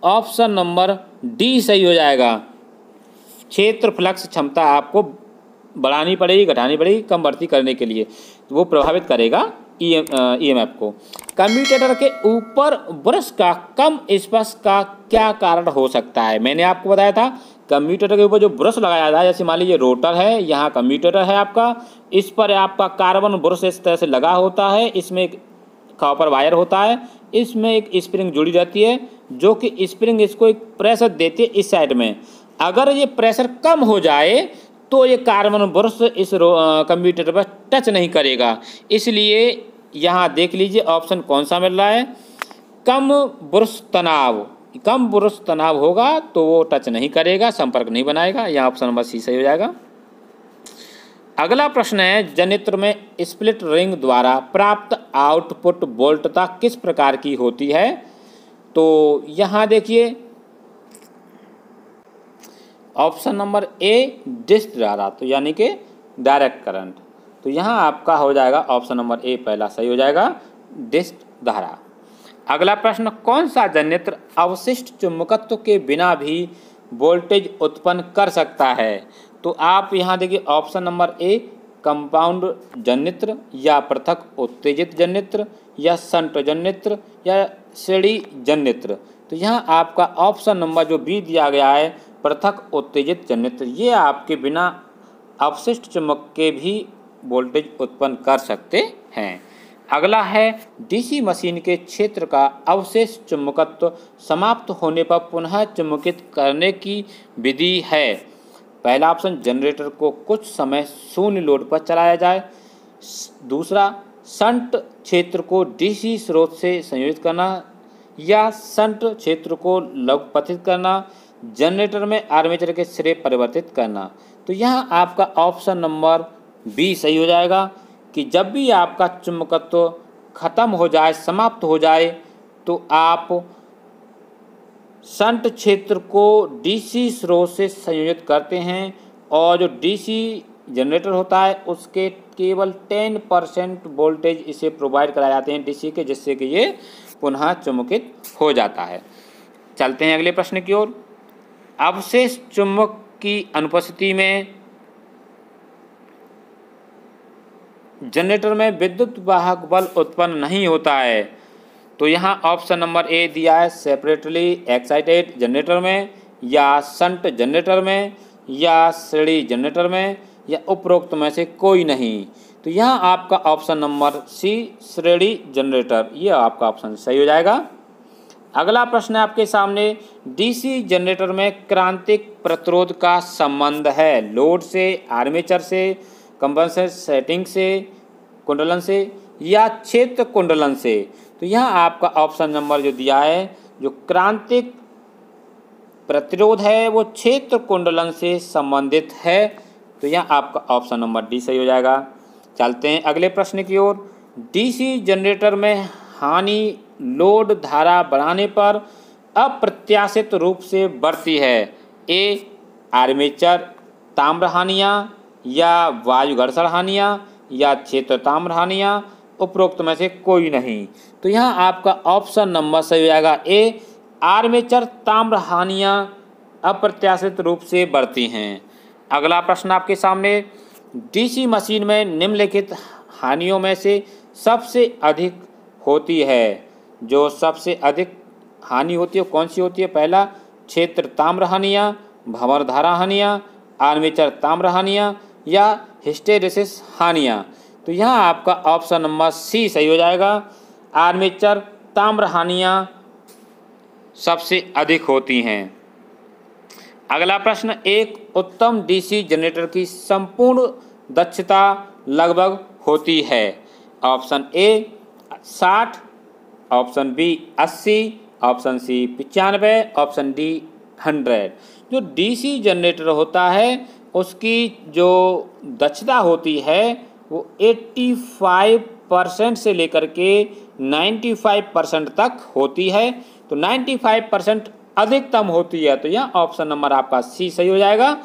ऑप्शन नंबर डी सही हो जाएगा। क्षेत्र फ्लक्स क्षमता आपको बढ़ानी पड़ेगी, घटानी पड़ेगी, कम बढ़ती करने के लिए, तो वो प्रभावित करेगा ईएमएफ को। कम्यूटेटर के ऊपर ब्रश का कम स्पर्श का क्या कारण हो सकता है? मैंने आपको बताया था कम्यूटेटर के ऊपर जो ब्रश लगाया था, जैसे मान लीजिए रोटर है, यहाँ कम्यूटेटर है आपका, इस पर आपका कार्बन ब्रश इस तरह से लगा होता है, इसमें एक कॉपर वायर होता है, इसमें एक स्प्रिंग जुड़ी रहती है जो कि स्प्रिंग इसको एक प्रेशर देती है इस साइड में। अगर ये प्रेशर कम हो जाए तो ये कार्बन ब्रश इस कम्यूटेटर पर टच नहीं करेगा। इसलिए यहाँ देख लीजिए ऑप्शन कौन सा मिल रहा है, कम ब्रश तनाव। कम ब्रश तनाव होगा तो वो टच नहीं करेगा, संपर्क नहीं बनाएगा। यहाँ ऑप्शन नंबर सी सही हो जाएगा। अगला प्रश्न है जनित्र में स्प्लिट रिंग द्वारा प्राप्त आउटपुट वोल्टता किस प्रकार की होती है? तो यहाँ देखिए ऑप्शन नंबर ए डिस्क द्वारा, तो यानी कि डायरेक्ट करंट। तो यहाँ आपका हो जाएगा ऑप्शन नंबर ए पहला सही हो जाएगा, डिस्क धारा। अगला प्रश्न कौन सा जनित्र अवशिष्ट चुंबकत्व के बिना भी वोल्टेज उत्पन्न कर सकता है? तो आप यहाँ देखिए ऑप्शन नंबर ए कंपाउंड जनित्र, या पृथक उत्तेजित जनित्र, या शंट जनित्र, या श्रेणी जनित्र। तो यहाँ आपका ऑप्शन नंबर जो बी दिया गया है पृथक उत्तेजित जनित्र, ये आपके बिना अवशिष्ट चुंबक के भी वोल्टेज उत्पन्न कर सकते हैं। अगला है डीसी मशीन के क्षेत्र का अवशेष चुंबकत्व समाप्त होने पर पुनः चुंबकित करने की विधि है। पहला ऑप्शन जनरेटर को कुछ समय शून्य लोड पर चलाया जाए, दूसरा शंट क्षेत्र को डीसी स्रोत से संयोजित करना, या शंट क्षेत्र को लघुपथित करना, जनरेटर में आर्मेचर के सिरे परिवर्तित करना। तो यहाँ आपका ऑप्शन नंबर बी सही हो जाएगा कि जब भी आपका चुंबकत्व खत्म हो जाए, समाप्त हो जाए, तो आप शंट क्षेत्र को डीसी स्रोत से संयोजित करते हैं और जो डीसी जनरेटर होता है उसके केवल 10% वोल्टेज इसे प्रोवाइड कराए जाते हैं डीसी के, जिससे कि ये पुनः चुंबकित हो जाता है। चलते हैं अगले प्रश्न की ओर। अवशेष चुंबक की अनुपस्थिति में जनरेटर में विद्युत वाहक बल उत्पन्न नहीं होता है। तो यहाँ ऑप्शन नंबर ए दिया है, सेपरेटली एक्साइटेड जनरेटर में, या शंट जनरेटर में, या श्रेणी जनरेटर में, या उपरोक्त में से कोई नहीं। तो यहाँ आपका ऑप्शन नंबर सी श्रेणी जनरेटर, ये आपका ऑप्शन सही हो जाएगा। अगला प्रश्न है आपके सामने, डीसी जनरेटर में क्रांतिक प्रतिरोध का संबंध है लोड से, आर्मेचर से, कंपनसेट सेटिंग से, कुंडलन से, या क्षेत्र कुंडलन से। तो यहाँ आपका ऑप्शन नंबर जो दिया है, जो क्रांतिक प्रतिरोध है वो क्षेत्र कुंडलन से संबंधित है। तो यहाँ आपका ऑप्शन नंबर डी सही हो जाएगा। चलते हैं अगले प्रश्न की ओर। डीसी जनरेटर में हानि लोड धारा बढ़ाने पर अप्रत्याशित रूप से बढ़ती है। ए आर्मेचर ताम्र हानियाँ, या वायु घर्षण हानियाँ, या क्षेत्र ताम्र हानियाँ, उपरोक्त में से कोई नहीं। तो यहाँ आपका ऑप्शन नंबर सही हो जाएगा ए आर्मेचर ताम्र हानियाँ अप्रत्याशित रूप से बढ़ती हैं। अगला प्रश्न आपके सामने, डीसी मशीन में निम्नलिखित हानियों में से सबसे अधिक होती है। जो सबसे अधिक हानि होती है कौन सी होती है? पहला क्षेत्र ताम्र हानियाँ, भंवर धारा हानियाँ, आर्मेचर ताम्र हानियाँ, या हिस्टेरेसिस हानियाँ। तो यहाँ आपका ऑप्शन नंबर सी सही हो जाएगा, आर्मेचर ताम्र हानियाँ सबसे अधिक होती हैं। अगला प्रश्न, एक उत्तम डीसी जनरेटर की संपूर्ण दक्षता लगभग होती है। Option A 60, option B 80, option C 95, option D 100। जो डीसी जनरेटर होता है उसकी जो दक्षता होती है वो 85% से लेकर के 95% तक होती है। तो 95% अधिकतम होती है। तो यह ऑप्शन नंबर आपका सी सही हो जाएगा।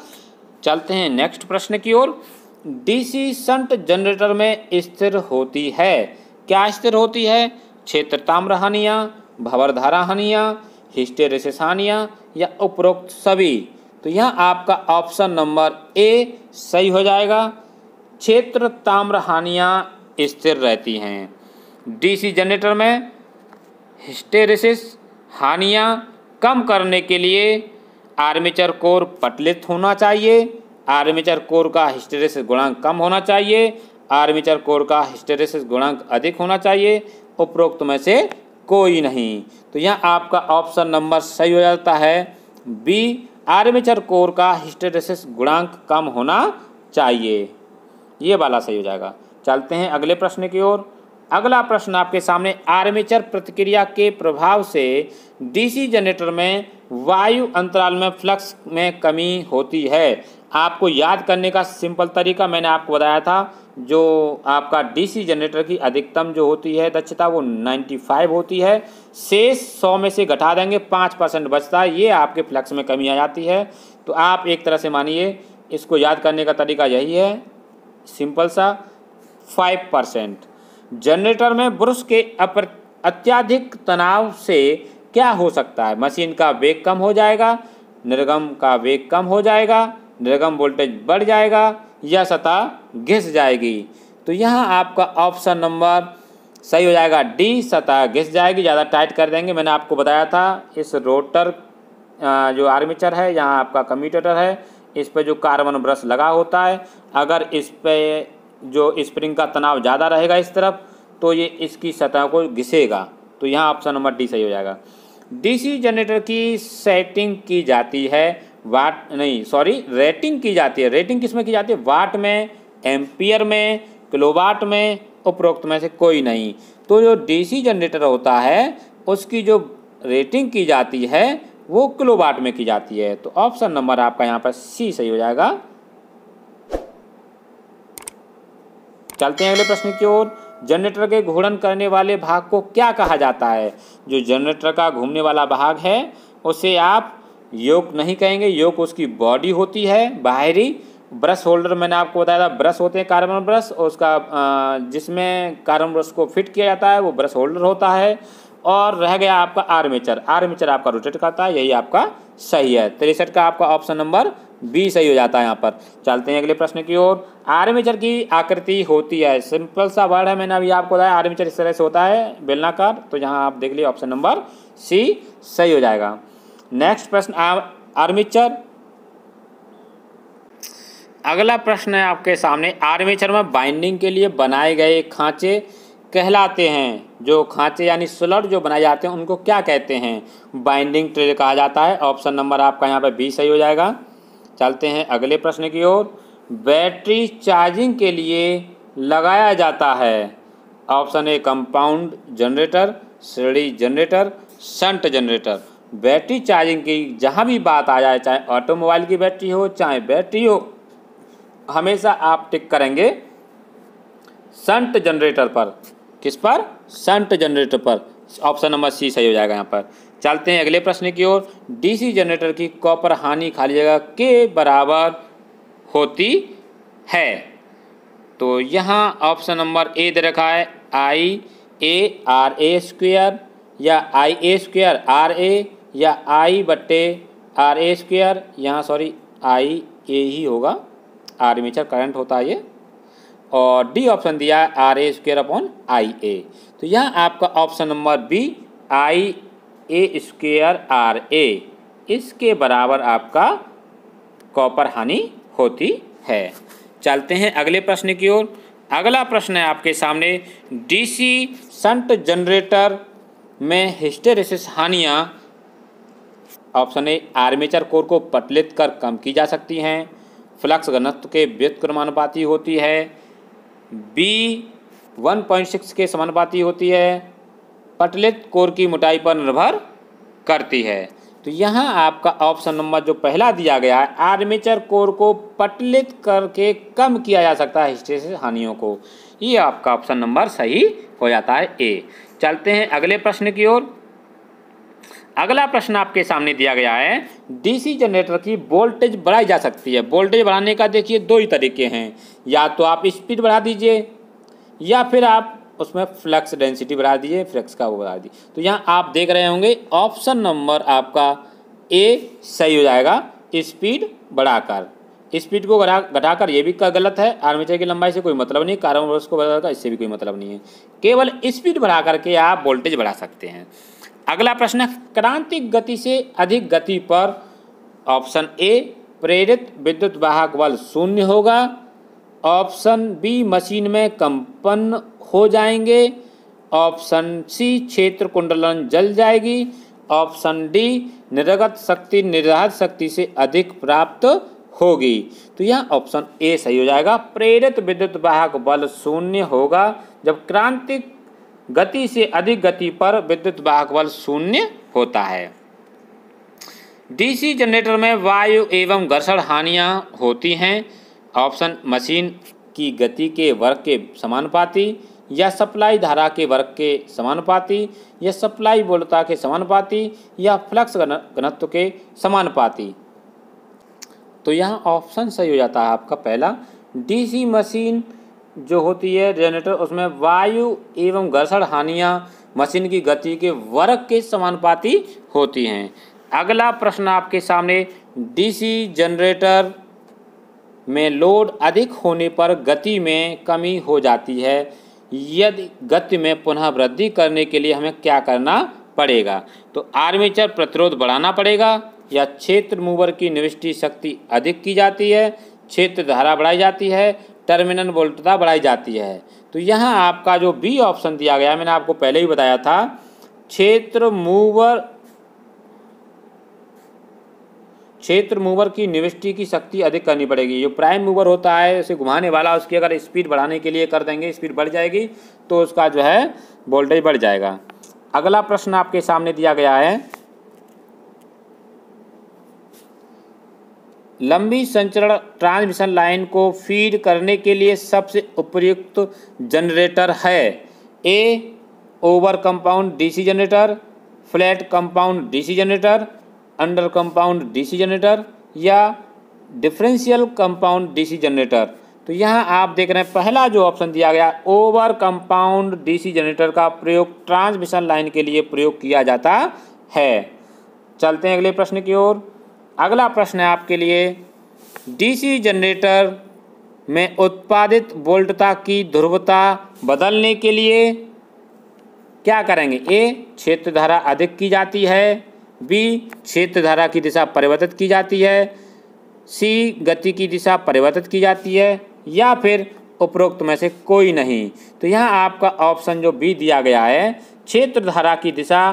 चलते हैं नेक्स्ट प्रश्न की ओर। डीसी शंट जनरेटर में स्थिर होती है। क्या स्थिर होती है? क्षेत्र ताम्र हानियाँ, भंवर धारा हानियाँ, हिस्टेरेसिस हानियाँ, या उपरोक्त सभी। तो यहाँ आपका ऑप्शन नंबर ए सही हो जाएगा, क्षेत्र ताम्र हानियाँ स्थिर रहती हैं। डीसी जनरेटर में हिस्टेरेसिस हानियाँ कम करने के लिए आर्मेचर कोर पतलित होना चाहिए, आर्मेचर कोर का हिस्टेरेसिस गुणांक कम होना चाहिए, आर्मेचर कोर का हिस्टेरेसिस गुणांक अधिक होना चाहिए, उपरोक्त में से कोई नहीं। तो यहाँ आपका ऑप्शन नंबर सही हो जाता है बी, आर्मेचर कोर का हिस्टेरेसिस गुणांक कम होना चाहिए। ये वाला सही हो जाएगा। चलते हैं अगले प्रश्न की ओर। अगला प्रश्न आपके सामने, आर्मेचर प्रतिक्रिया के प्रभाव से डीसी जनरेटर में वायु अंतराल में फ्लक्स में कमी होती है। आपको याद करने का सिंपल तरीका मैंने आपको बताया था। जो आपका डीसी जनरेटर की अधिकतम जो होती है दक्षता वो 95 होती है। शेष 100 में से घटा देंगे 5% बचता है, ये आपके फ्लक्स में कमी आ जाती है। तो आप एक तरह से मानिए इसको याद करने का तरीका यही है, सिंपल सा 5%। जनरेटर में ब्रश के अत्यधिक तनाव से क्या हो सकता है? मशीन का वेग कम हो जाएगा, निर्गम का वेग कम हो जाएगा, निर्गम वोल्टेज बढ़ जाएगा, या सतह घिस जाएगी। तो यहाँ आपका ऑप्शन नंबर सही हो जाएगा डी, सतह घिस जाएगी। ज़्यादा टाइट कर देंगे। मैंने आपको बताया था इस रोटर जो आर्मेचर है, यहाँ आपका कम्यूटेटर है, इस पर जो कार्बन ब्रश लगा होता है, अगर इस पे जो स्प्रिंग का तनाव ज़्यादा रहेगा इस तरफ, तो ये इसकी सतह को घिसेगा। तो यहाँ ऑप्शन नंबर डी सही हो जाएगा। डीसी जनरेटर की सेटिंग की जाती है रेटिंग की जाती है। रेटिंग किस में की जाती है? वाट में, एम्पियर में, किलोवाट में, उपरोक्त में से कोई नहीं। तो जो डीसी जनरेटर होता है उसकी जो रेटिंग की जाती है वो किलोवाट में की जाती है। तो ऑप्शन नंबर आपका यहाँ पर सी सही हो जाएगा। चलते हैं अगले प्रश्न की ओर। जनरेटर के घूर्णन करने वाले भाग को क्या कहा जाता है? जो जनरेटर का घूमने वाला भाग है उसे आप योक नहीं कहेंगे, योक उसकी बॉडी होती है बाहरी। ब्रश होल्डर मैंने आपको बताया था, ब्रश होते हैं कार्बन ब्रश, और उसका जिसमें कार्बन ब्रश को फिट किया जाता है वो ब्रश होल्डर होता है। और रह गया आपका आर्मेचर, आर्मेचर आपका रोटेट करता है, यही आपका सही है। 63 का आपका ऑप्शन नंबर बी सही हो जाता है यहाँ पर। चलते हैं अगले प्रश्न की ओर। आर्मेचर की आकृति होती है, सिंपल सा वर्ड है, मैंने अभी आपको बताया आर्मेचर इस तरह से होता है बेलनाकार। तो यहाँ आप देख लीजिए ऑप्शन नंबर सी सही हो जाएगा। नेक्स्ट प्रश्न आर्मेचर। अगला प्रश्न है आपके सामने, आर्मेचर में बाइंडिंग के लिए बनाए गए खांचे कहलाते हैं। जो खांचे यानी स्लॉट जो बनाए जाते हैं उनको क्या कहते हैं? बाइंडिंग ट्रे कहा जाता है। ऑप्शन नंबर आपका यहाँ पर बी सही हो जाएगा। चलते हैं अगले प्रश्न की ओर। बैटरी चार्जिंग के लिए लगाया जाता है। ऑप्शन ए कंपाउंड जनरेटर, श्रेणी generator, shunt generator. Battery charging की जहाँ भी बात आ जाए, चाहे ऑटोमोबाइल की बैटरी हो चाहे बैटरी हो, हमेशा आप टिक करेंगे शंट जनरेटर पर। किस पर? शंट जनरेटर पर। ऑप्शन नंबर सी सही हो जाएगा यहाँ पर। चलते हैं अगले प्रश्न की ओर। डीसी जनरेटर की कॉपर हानि खाली जगह के बराबर होती है। तो यहाँ ऑप्शन नंबर ए दे रखा है आई ए आर ए स्क्वेयर, या आई ए स्क्वेयर आर ए, या आई बट्टे आर ए स्क्वेयर। यहाँ सॉरी आई ए ही होगा, आर्मेचर करंट होता है ये। और डी ऑप्शन दिया है R A square upon I A. तो यहाँ आपका option number B I A square R A, इसके बराबर आपका कॉपर हानि होती है। चलते हैं अगले प्रश्न की ओर। अगला प्रश्न है आपके सामने, डीसी शंट जनरेटर में हिस्टेरेसिस हानियाँ। ऑप्शन ए आर्मेचर कोर को पतलित कर कम की जा सकती हैं, फ्लक्स घनत्व के व्युत्क्रमानुपाती होती है, बी 1.6 के समानुपाती होती है, पतलित कोर की मोटाई पर निर्भर करती है। तो यहाँ आपका ऑप्शन नंबर जो पहला दिया गया है, आर्मेचर कोर को पतलित करके कम किया जा सकता है हिस्टेरेसिस हानियों को, ये आपका ऑप्शन नंबर सही हो जाता है ए। चलते हैं अगले प्रश्न की ओर। अगला प्रश्न आपके सामने दिया गया है, डीसी जनरेटर की वोल्टेज बढ़ाई जा सकती है। वोल्टेज बढ़ाने का देखिए दो ही तरीके हैं, या तो आप स्पीड बढ़ा दीजिए या फिर आप उसमें फ्लक्स डेंसिटी बढ़ा दीजिए, फ्लक्स का वो बढ़ा दीजिए। तो यहाँ आप देख रहे होंगे ऑप्शन नंबर आपका ए सही हो जाएगा, स्पीड बढ़ाकर। स्पीड को घटाकर ये भी गलत है, आर्मेचर की लंबाई से कोई मतलब नहीं, कार्बन ब्रश को बढ़ाकर इससे भी कोई मतलब नहीं है, केवल स्पीड बढ़ा करके आप वोल्टेज बढ़ा सकते हैं। अगला प्रश्न है, क्रांतिक गति से अधिक गति पर। ऑप्शन ए प्रेरित विद्युत वाहक बल शून्य होगा, ऑप्शन बी मशीन में कंपन हो जाएंगे, ऑप्शन सी क्षेत्र कुंडलन जल जाएगी, ऑप्शन डी निर्गत शक्ति निर्धारित शक्ति से अधिक प्राप्त होगी। तो यहाँ ऑप्शन ए सही हो जाएगा, प्रेरित विद्युत वाहक बल शून्य होगा जब क्रांतिक गति से अधिक गति पर विद्युत वाहक बल शून्य होता है। डीसी जनरेटर में वायु एवं घर्षण हानियाँ होती हैं। ऑप्शन मशीन की गति के वर्ग के समानुपाती, या सप्लाई धारा के वर्ग के समानुपाती, या सप्लाई वोल्टता के समानुपाती, या फ्लक्स घनत्व के समानुपाती। तो यहाँ ऑप्शन सही हो जाता है आपका पहला। डीसी मशीन जो होती है जनरेटर, उसमें वायु एवं घर्षण हानियाँ मशीन की गति के वर्ग के समानुपाती होती हैं। अगला प्रश्न आपके सामने, डीसी जनरेटर में लोड अधिक होने पर गति में कमी हो जाती है, यदि गति में पुनः वृद्धि करने के लिए हमें क्या करना पड़ेगा? तो आर्मेचर प्रतिरोध बढ़ाना पड़ेगा, या क्षेत्र मूवर की निविष्टि शक्ति अधिक की जाती है, क्षेत्र धारा बढ़ाई जाती है, टर्मिनल वोल्टता बढ़ाई जाती है। तो यहाँ आपका जो बी ऑप्शन दिया गया, मैंने आपको पहले ही बताया था, क्षेत्र मूवर की निविष्टि की शक्ति अधिक करनी पड़ेगी। जो प्राइम मूवर होता है उसे घुमाने वाला, उसकी अगर स्पीड बढ़ाने के लिए कर देंगे, स्पीड बढ़ जाएगी तो उसका जो है वोल्टेज बढ़ जाएगा। अगला प्रश्न आपके सामने दिया गया है, लंबी संचरण ट्रांसमिशन लाइन को फीड करने के लिए सबसे उपयुक्त जनरेटर है? A over compound DC generator, flat compound DC generator, under compound DC generator या डिफरेंशियल कंपाउंड डीसी जनरेटर। तो यहाँ आप देख रहे हैं पहला जो ऑप्शन दिया गया ओवर कंपाउंड डीसी जनरेटर का प्रयोग ट्रांसमिशन लाइन के लिए प्रयोग किया जाता है। चलते हैं अगले प्रश्न की ओर। अगला प्रश्न है आपके लिए, डीसी जनरेटर में उत्पादित वोल्टता की ध्रुवता बदलने के लिए क्या करेंगे? ए क्षेत्र धारा अधिक की जाती है, बी क्षेत्र धारा की दिशा परिवर्तित की जाती है, सी गति की दिशा परिवर्तित की जाती है या फिर उपरोक्त में से कोई नहीं। तो यहाँ आपका ऑप्शन जो बी दिया गया है, क्षेत्र धारा की दिशा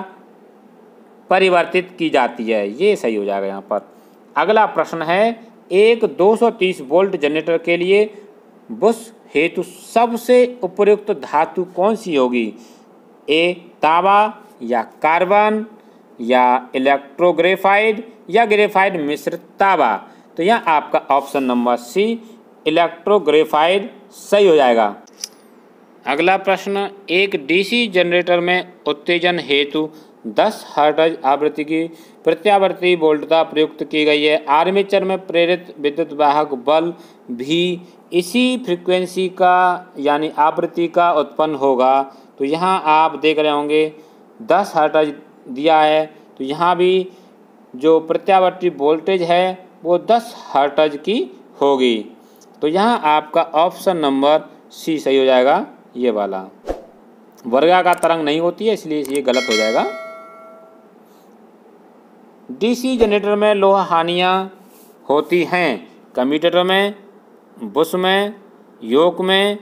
परिवर्तित की जाती है, ये सही हो जाएगा यहाँ पर। अगला प्रश्न है, एक 230 वोल्ट जनरेटर के लिए बुश हेतु सबसे उपयुक्त धातु कौन सी होगी? ए तांबा या कार्बन या इलेक्ट्रोग्रेफाइड या ग्रेफाइड मिश्रित तांबा। तो यहाँ आपका ऑप्शन नंबर सी इलेक्ट्रोग्रेफाइड सही हो जाएगा। अगला प्रश्न, एक डीसी जनरेटर में उत्तेजन हेतु 10 हर्ट्ज आवृत्ति की प्रत्यावर्ती वोल्टता प्रयुक्त की गई है। आर्मेचर में प्रेरित विद्युत वाहक बल भी इसी फ्रीक्वेंसी का यानी आवृत्ति का उत्पन्न होगा। तो यहाँ आप देख रहे होंगे 10 हर्ट्ज दिया है, तो यहाँ भी जो प्रत्यावर्ती वोल्टेज है वो 10 हर्ट्ज की होगी। तो यहाँ आपका ऑप्शन नंबर सी सही हो जाएगा, ये वाला। वर्गाकार तरंग नहीं होती है इसलिए ये गलत हो जाएगा। डीसी जनरेटर में लोहा हानियाँ होती हैं कम्यूटेटर में, बुश में, योक में,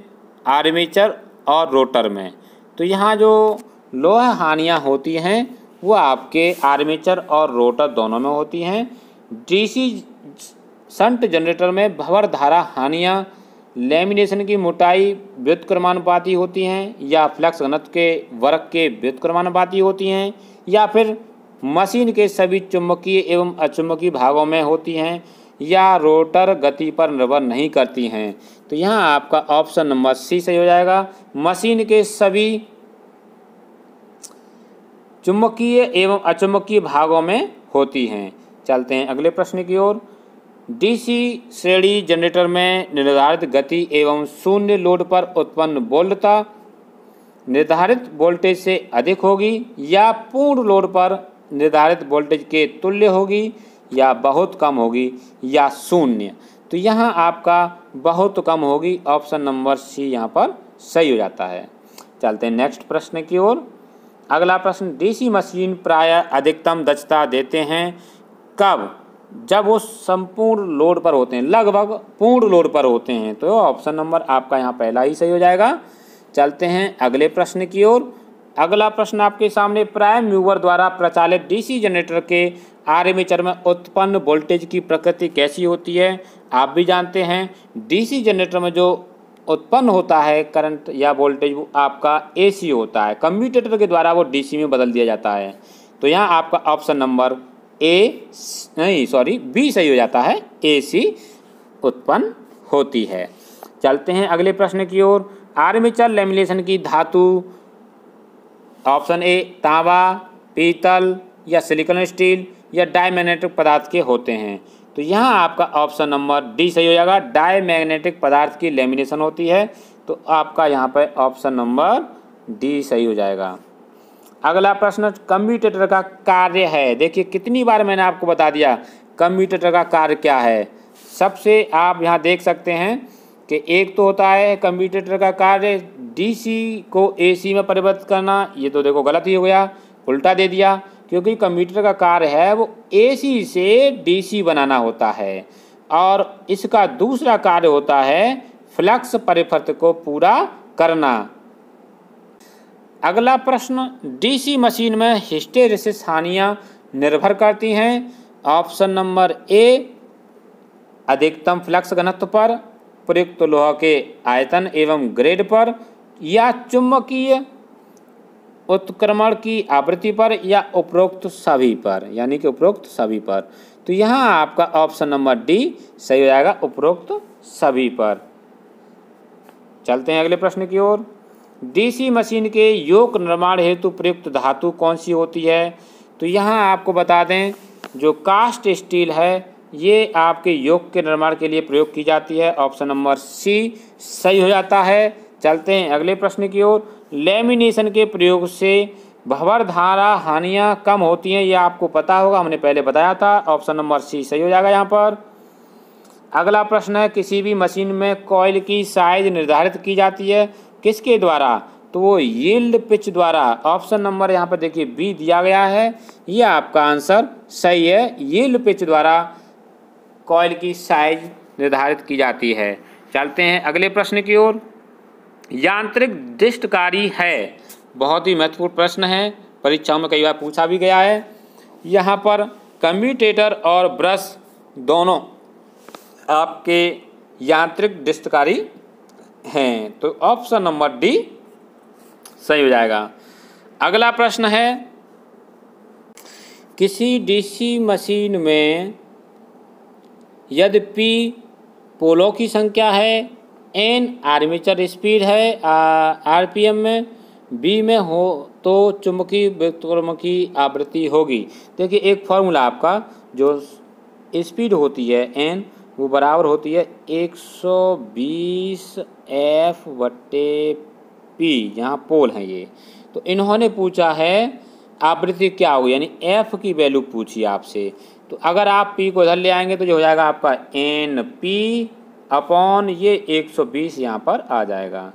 आर्मेचर और रोटर में। तो यहाँ जो लोहा हानियाँ होती हैं वो आपके आर्मेचर और रोटर दोनों में होती हैं। डीसी शंट जनरेटर में भंवर धारा हानियाँ लैमिनेशन की मोटाई व्युत्क्रमानुपाती होती हैं या फ्लक्स घनत्व के वर्ग के व्युत्क्रमानुपाती होती हैं या फिर मशीन के सभी चुंबकीय एवं अचुंबकीय भागों में होती हैं या रोटर गति पर निर्भर नहीं करती हैं। तो यहाँ आपका ऑप्शन नंबर सी सही हो जाएगा, मशीन के सभी चुंबकीय एवं अचुंबकीय भागों में होती हैं। चलते हैं अगले प्रश्न की ओर। डीसी श्रेणी जनरेटर में निर्धारित गति एवं शून्य लोड पर उत्पन्न वोल्टता निर्धारित वोल्टेज से अधिक होगी या पूर्ण लोड पर निर्धारित वोल्टेज के तुल्य होगी या बहुत कम होगी या शून्य। तो यहाँ आपका बहुत कम होगी, ऑप्शन नंबर सी यहाँ पर सही हो जाता है। चलते हैं नेक्स्ट प्रश्न की ओर। अगला प्रश्न, डीसी मशीन प्रायः अधिकतम दक्षता देते हैं कब? जब वो संपूर्ण लोड पर होते हैं, लगभग पूर्ण लोड पर होते हैं। तो ऑप्शन नंबर आपका यहाँ पहला ही सही हो जाएगा। चलते हैं अगले प्रश्न की ओर। अगला प्रश्न आपके सामने, प्राइम मूवर द्वारा प्रचालित डीसी जनरेटर के आर्मेचर में उत्पन्न वोल्टेज की प्रकृति कैसी होती है? आप भी जानते हैं डीसी जनरेटर में जो उत्पन्न होता है करंट या वोल्टेज वो आपका एसी होता है, कम्यूटेटर के द्वारा वो डीसी में बदल दिया जाता है। तो यहाँ आपका ऑप्शन नंबर बी सही हो जाता है, एसी उत्पन्न होती है। चलते हैं अगले प्रश्न की ओर। आर्मेचर लैमिनेशन की धातु ऑप्शन ए तांबा, पीतल या सिलिकॉन स्टील या डायमैग्नेटिक पदार्थ के होते हैं। तो यहाँ आपका ऑप्शन नंबर डी सही हो जाएगा, डायमैग्नेटिक पदार्थ की लैमिनेशन होती है। तो आपका यहाँ पर ऑप्शन नंबर डी सही हो जाएगा। अगला प्रश्न, कम्यूटेटर का कार्य है। देखिए कितनी बार मैंने आपको बता दिया कम्यूटेटर का कार्य क्या है। सबसे आप यहाँ देख सकते हैं कि एक तो होता है कम्यूटेटर का कार्य डीसी को एसी में परिवर्तित करना। ये तो देखो गलत ही हो गया, उल्टा दे दिया, क्योंकि कम्यूटेटर का कार्य है वो एसी से डीसी बनाना होता है और इसका दूसरा कार्य होता है फ्लक्स परिवर्तन को पूरा करना। अगला प्रश्न, डीसी मशीन में हिस्टेरेसिस हानियाँ निर्भर करती हैं। ऑप्शन नंबर ए अधिकतम फ्लक्स घनत्व पर, प्रयुक्त लोहा के आयतन एवं ग्रेड पर या चुंबकीय उत्क्रमण की आवृत्ति पर या उपरोक्त सभी पर, यानी कि उपरोक्त सभी पर। तो यहाँ आपका ऑप्शन नंबर डी सही हो जाएगा, उपरोक्त सभी पर। चलते हैं अगले प्रश्न की ओर। डीसी मशीन के योक निर्माण हेतु प्रयुक्त धातु कौन सी होती है? तो यहाँ आपको बता दें, जो कास्ट स्टील है ये आपके योक के निर्माण के लिए प्रयोग की जाती है। ऑप्शन नंबर सी सही हो जाता है। चलते हैं अगले प्रश्न की ओर। लेमिनेशन के प्रयोग से भंवर धारा हानियाँ कम होती हैं, ये आपको पता होगा, हमने पहले बताया था। ऑप्शन नंबर सी सही हो जाएगा यहाँ पर। अगला प्रश्न है, किसी भी मशीन में कॉइल की साइज निर्धारित की जाती है किसके द्वारा? तो वो यील्ड पिच द्वारा। ऑप्शन नंबर यहाँ पर देखिए बी दिया गया है, ये आपका आंसर सही है। यील्ड पिच द्वारा कॉइल की साइज निर्धारित की जाती है। चलते हैं अगले प्रश्न की ओर। यांत्रिक डिस्टकारी है, बहुत ही महत्वपूर्ण प्रश्न है, परीक्षाओं में कई बार पूछा भी गया है। यहाँ पर कम्यूटेटर और ब्रश दोनों आपके यांत्रिक डिस्टकारी हैं, तो ऑप्शन नंबर डी सही हो जाएगा। अगला प्रश्न है, किसी डीसी मशीन में यदि P पोलों की संख्या है, N आर्मेचर स्पीड है आरपीएम में, B में हो तो चुंबकीय व्युत्क्रमकी आवृत्ति होगी। देखिए एक फॉर्मूला आपका, जो स्पीड होती है N वो बराबर होती है 120 F/P, यहाँ पोल हैं ये। तो इन्होंने पूछा है आवृत्ति क्या होगी, यानी F की वैल्यू पूछी आपसे। तो अगर आप P को इधर ले आएंगे तो जो हो जाएगा आपका NP अपॉन ये 120 यहाँ पर आ जाएगा।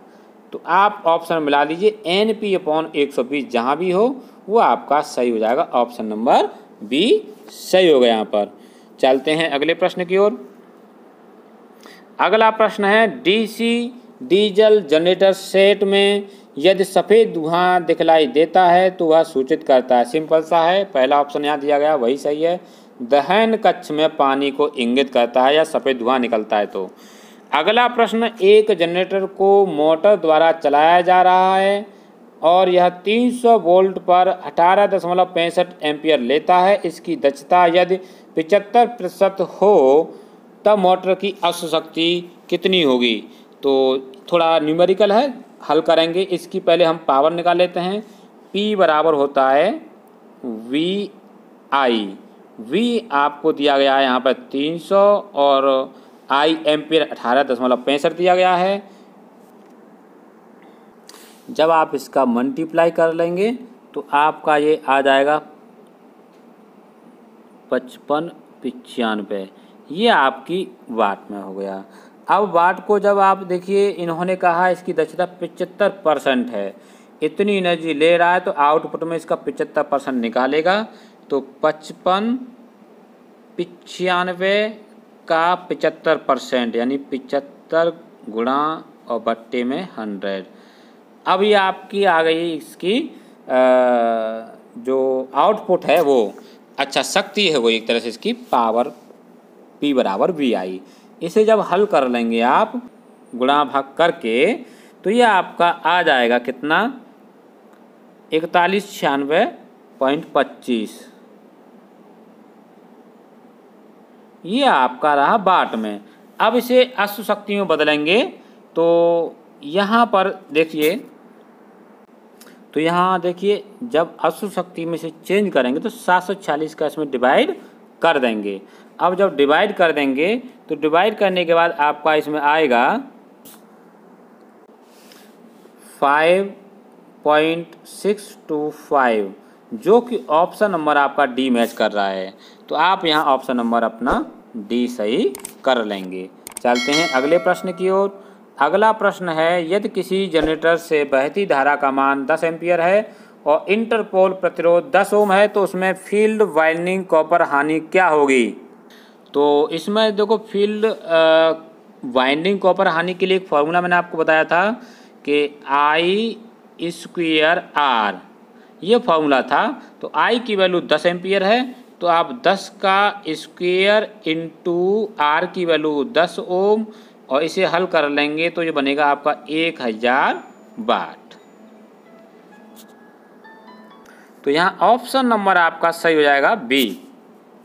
तो आप ऑप्शन मिला लीजिए, NP अपॉन 120 जहाँ भी हो वो आपका सही हो जाएगा। ऑप्शन नंबर बी सही होगा यहाँ पर। चलते हैं अगले प्रश्न की ओर। अगला प्रश्न है, डीसी डीजल जनरेटर सेट में यदि सफ़ेद धुआं दिखलाई देता है तो वह सूचित करता है। सिंपल सा है, पहला ऑप्शन यहाँ दिया गया वही सही है। दहन कक्ष में पानी को इंगित करता है या सफ़ेद धुआं निकलता है तो। अगला प्रश्न, एक जनरेटर को मोटर द्वारा चलाया जा रहा है और यह 300 वोल्ट पर 18.65 एम्पियर लेता है। इसकी दक्षता यदि 75% हो तब मोटर की अश्व शक्ति कितनी होगी? तो थोड़ा न्यूमेरिकल है, हल करेंगे। इसकी पहले हम पावर निकाल लेते हैं। P बराबर होता है VI। V आपको दिया गया है यहाँ पर 300 और I एम्पियर 18.65 दिया गया है। जब आप इसका मल्टीप्लाई कर लेंगे तो आपका ये आ जाएगा 5595, ये आपकी वाट में हो गया। अब वाट को जब आप देखिए, इन्होंने कहा इसकी दक्षता 75% है, इतनी एनर्जी ले रहा है तो आउटपुट में इसका 75% निकालेगा। तो 5595 का 75% यानी 75 गुणा और बट्टे में 100। अब ये आपकी आ गई इसकी जो आउटपुट है वो, अच्छा शक्ति है वो, एक तरह से इसकी पावर P बराबर VI। इसे जब हल कर लेंगे आप गुणा भाग करके तो ये आपका आ जाएगा कितना, 4196.25। ये आपका रहा वाट में। अब इसे अश्व शक्ति में बदलेंगे तो यहाँ पर देखिए, तो यहाँ देखिए जब अश्व शक्ति में से चेंज करेंगे तो 746 का इसमें डिवाइड कर देंगे। अब जब डिवाइड कर देंगे तो डिवाइड करने के बाद आपका इसमें आएगा 5.625, जो कि ऑप्शन नंबर आपका डी मैच कर रहा है। तो आप यहाँ ऑप्शन नंबर अपना डी सही कर लेंगे। चलते हैं अगले प्रश्न की ओर। अगला प्रश्न है, यदि किसी जनरेटर से बहती धारा का मान 10 एम्पियर है और इंटरपोल प्रतिरोध 10 ओम है तो उसमें फील्ड वाइंडिंग कॉपर हानि क्या होगी? तो इसमें देखो फील्ड वाइंडिंग कॉपर हानि के लिए एक फॉर्मूला मैंने आपको बताया था कि I²R, ये फॉर्मूला था। तो I की वैल्यू 10 एम्पियर है तो आप 10 का स्क्वायर इंटू R की वैल्यू 10 ओम, और इसे हल कर लेंगे तो ये बनेगा आपका 1000 वाट। तो यहाँ ऑप्शन नंबर आपका सही हो जाएगा बी,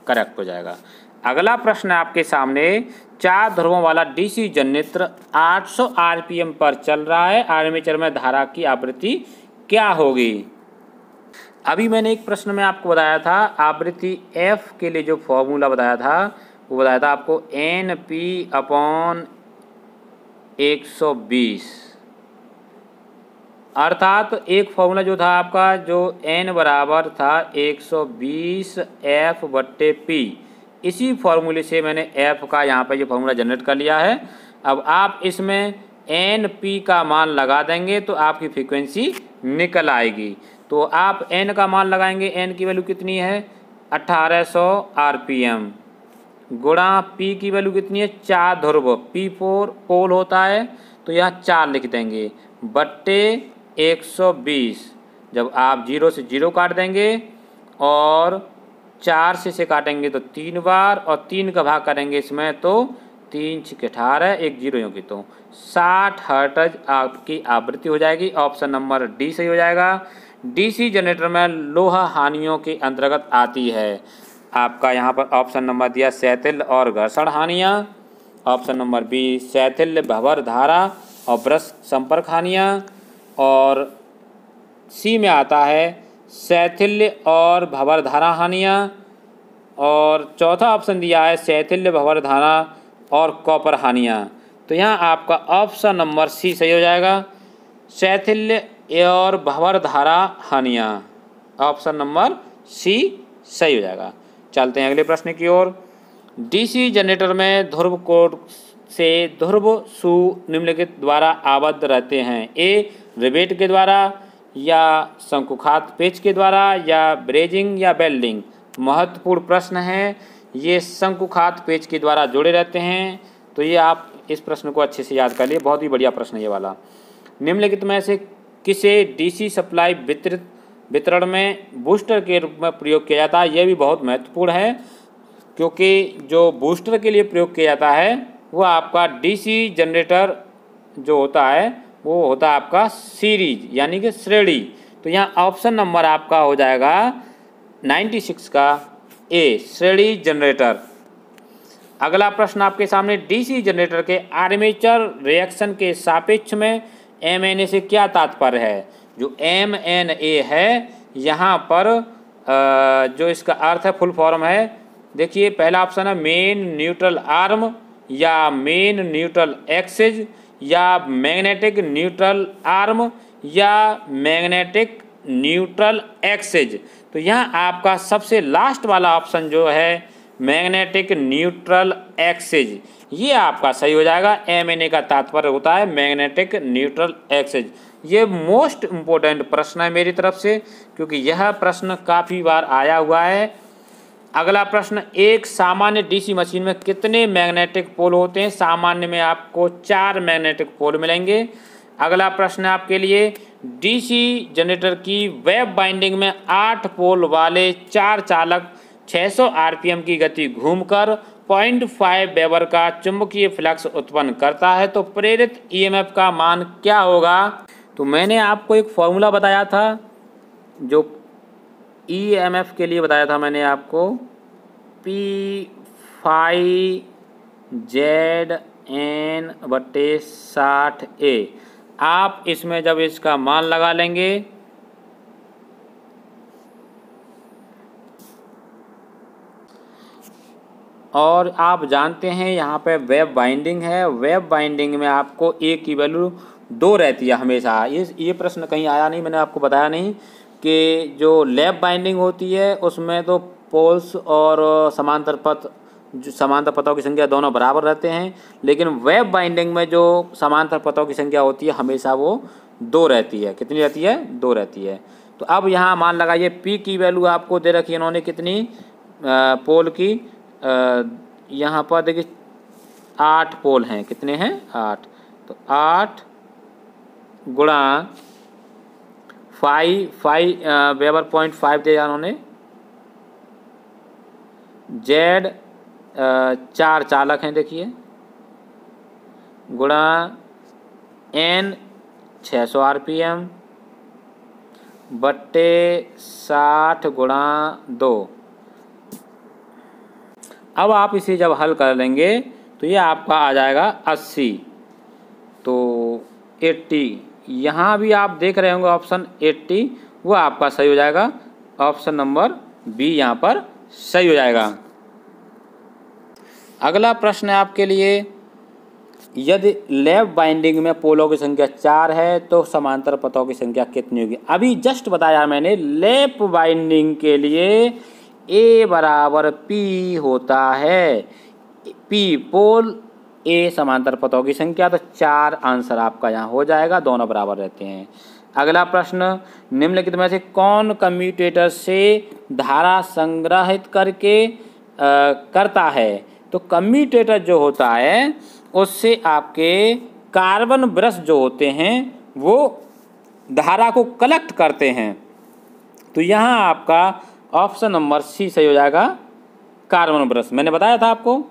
करेक्ट हो जाएगा। अगला प्रश्न आपके सामने, 4 ध्रुवों वाला डीसी जनरेटर 800 आरपीएम पर चल रहा है, आर्मेचर में धारा की आवृत्ति क्या होगी? अभी मैंने एक प्रश्न में आपको बताया था, आवृत्ति एफ के लिए जो फॉर्मूला बताया था वो बताया था आपको NP/120, अर्थात एक फॉर्मूला जो था आपका, जो N बराबर था 120F/P। इसी फॉर्मूले से मैंने F का यहाँ पे जो फॉर्मूला जनरेट कर लिया है। अब आप इसमें NP का मान लगा देंगे तो आपकी फ्रीक्वेंसी निकल आएगी। तो आप N का मान लगाएंगे, N की वैल्यू कितनी है 1800 आरपीएम, गुणा P की वैल्यू कितनी है 4 ध्रुव, P4 पोल होता है तो यहाँ 4 लिख देंगे, बट्टे 120। जब आप 0 से 0 काट देंगे और 4 से काटेंगे तो 3 बार, और 3 का भाग करेंगे इसमें तो 3 × 18, 1 0 यूँ की तो 60 हर्ट्ज आपकी आवृत्ति हो जाएगी। ऑप्शन नंबर डी सही हो जाएगा। डीसी जनरेटर में लोहा हानियों के अंतर्गत आती है। आपका यहाँ पर ऑप्शन नंबर दिया शैथिल्य और घर्षण हानियाँ, ऑप्शन नंबर बी शैथिल्य, भंवर धारा और ब्रश संपर्क हानियाँ, और सी में आता है शैथिल्य और भंवर धारा हानियाँ, और चौथा ऑप्शन दिया है शैथिल्य, भंवर धारा और कॉपर हानियाँ। तो यहाँ आपका ऑप्शन नंबर सी सही हो जाएगा, शैथिल्य और भंवर धारा हानियाँ। ऑप्शन नंबर सी सही हो जाएगा। चलते हैं अगले प्रश्न की ओर। डीसी जनरेटर में ध्रुव कोड से ध्रुव सु निम्नलिखित द्वारा आबद्ध रहते हैं, ए रिवेट के द्वारा, या शंकुखात पेच के द्वारा, या ब्रेजिंग या वेल्डिंग। महत्वपूर्ण प्रश्न है, ये शंकुखात पेच के द्वारा जुड़े रहते हैं। तो ये आप इस प्रश्न को अच्छे से याद कर लिए, बहुत ही बढ़िया प्रश्न है ये वाला। निम्नलिखित में से किसे डीसी सप्लाई वितरण में बूस्टर के रूप में प्रयोग किया जाता है? यह भी बहुत महत्वपूर्ण है, क्योंकि जो बूस्टर के लिए प्रयोग किया जाता है वो आपका डीसी जनरेटर जो होता है वो होता है आपका सीरीज यानी कि श्रेणी। तो यहाँ ऑप्शन नंबर आपका हो जाएगा 96 का ए, श्रेणी जनरेटर। अगला प्रश्न आपके सामने, डीसी जनरेटर के आर्मेचर रिएक्शन के सापेक्ष में MNA से क्या तात्पर्य है? जो MNA है यहाँ पर जो इसका अर्थ है, फुल फॉर्म है, देखिए पहला ऑप्शन है मेन न्यूट्रल आर्म, या मेन न्यूट्रल एक्सिस, या मैग्नेटिक न्यूट्रल आर्म, या मैग्नेटिक न्यूट्रल एक्सिस। तो यहाँ आपका सबसे लास्ट वाला ऑप्शन जो है मैग्नेटिक न्यूट्रल एक्सिस, ये आपका सही हो जाएगा। MNA का तात्पर्य होता है मैग्नेटिक न्यूट्रल एक्सिस। ये मोस्ट इम्पोर्टेंट प्रश्न है मेरी तरफ से, क्योंकि यह प्रश्न काफ़ी बार आया हुआ है। अगला प्रश्न, एक सामान्य डीसी मशीन में कितने मैग्नेटिक पोल होते हैं? सामान्य में आपको 4 मैग्नेटिक पोल मिलेंगे। अगला प्रश्न आपके लिए, डीसी जनरेटर की वेव बाइंडिंग में 8 पोल वाले 4 चालक 600 आरपीएम की गति घूमकर 0.5 वेबर का चुंबकीय फ्लक्स उत्पन्न करता है, तो प्रेरित ईएमएफ का मान क्या होगा? तो मैंने आपको एक फॉर्मूला बताया था, जो ईएमएफ के लिए बताया था मैंने आपको, P/ZN/60A। आप इसमें जब इसका मान लगा लेंगे और आप जानते हैं यहाँ पे वेब बाइंडिंग है, वेब बाइंडिंग में आपको ए की वैल्यू 2 रहती है हमेशा। ये प्रश्न कहीं आया नहीं, मैंने आपको बताया नहीं कि जो लैप बाइंडिंग होती है उसमें तो पोल्स और समांतर पथ, जो समांतर पथों की संख्या दोनों बराबर रहते हैं, लेकिन वेब बाइंडिंग में जो समांतर पथों की संख्या होती है हमेशा वो 2 रहती है। कितनी रहती है? 2 रहती है। तो अब यहाँ मान लगाइए, पी की वैल्यू आपको दे रखी है इन्होंने कितनी, पोल की, यहाँ पर देखिए 8 पोल हैं। कितने हैं? 8। तो 8 गुणा 5 वेबर 0.5 दिया उन्होंने, जेड 4 चालक हैं देखिए, गुणा एन 600 आरपीएम, बट्टे 60 गुणा 2। अब आप इसे जब हल कर लेंगे तो ये आपका आ जाएगा 80। तो 80 यहाँ भी आप देख रहे होंगे ऑप्शन 80 वो आपका सही हो जाएगा। ऑप्शन नंबर बी यहाँ पर सही हो जाएगा। अगला प्रश्न है आपके लिए, यदि लैप बाइंडिंग में पोलों की संख्या 4 है तो समांतर पथों की संख्या कितनी होगी। अभी जस्ट बताया मैंने, लैप बाइंडिंग के लिए ए बराबर पी होता है। पी पोल, ए समांतर पथों की संख्या, तो 4 आंसर आपका यहाँ हो जाएगा, दोनों बराबर रहते हैं। अगला प्रश्न, निम्नलिखित में से कौन कम्यूटेटर से धारा संग्रहित करके करता है। तो कम्यूटेटर जो होता है उससे आपके कार्बन ब्रश जो होते हैं वो धारा को कलेक्ट करते हैं। तो यहाँ आपका ऑप्शन नंबर सी सही हो जाएगा, कार्बन ब्रश। मैंने बताया था आपको।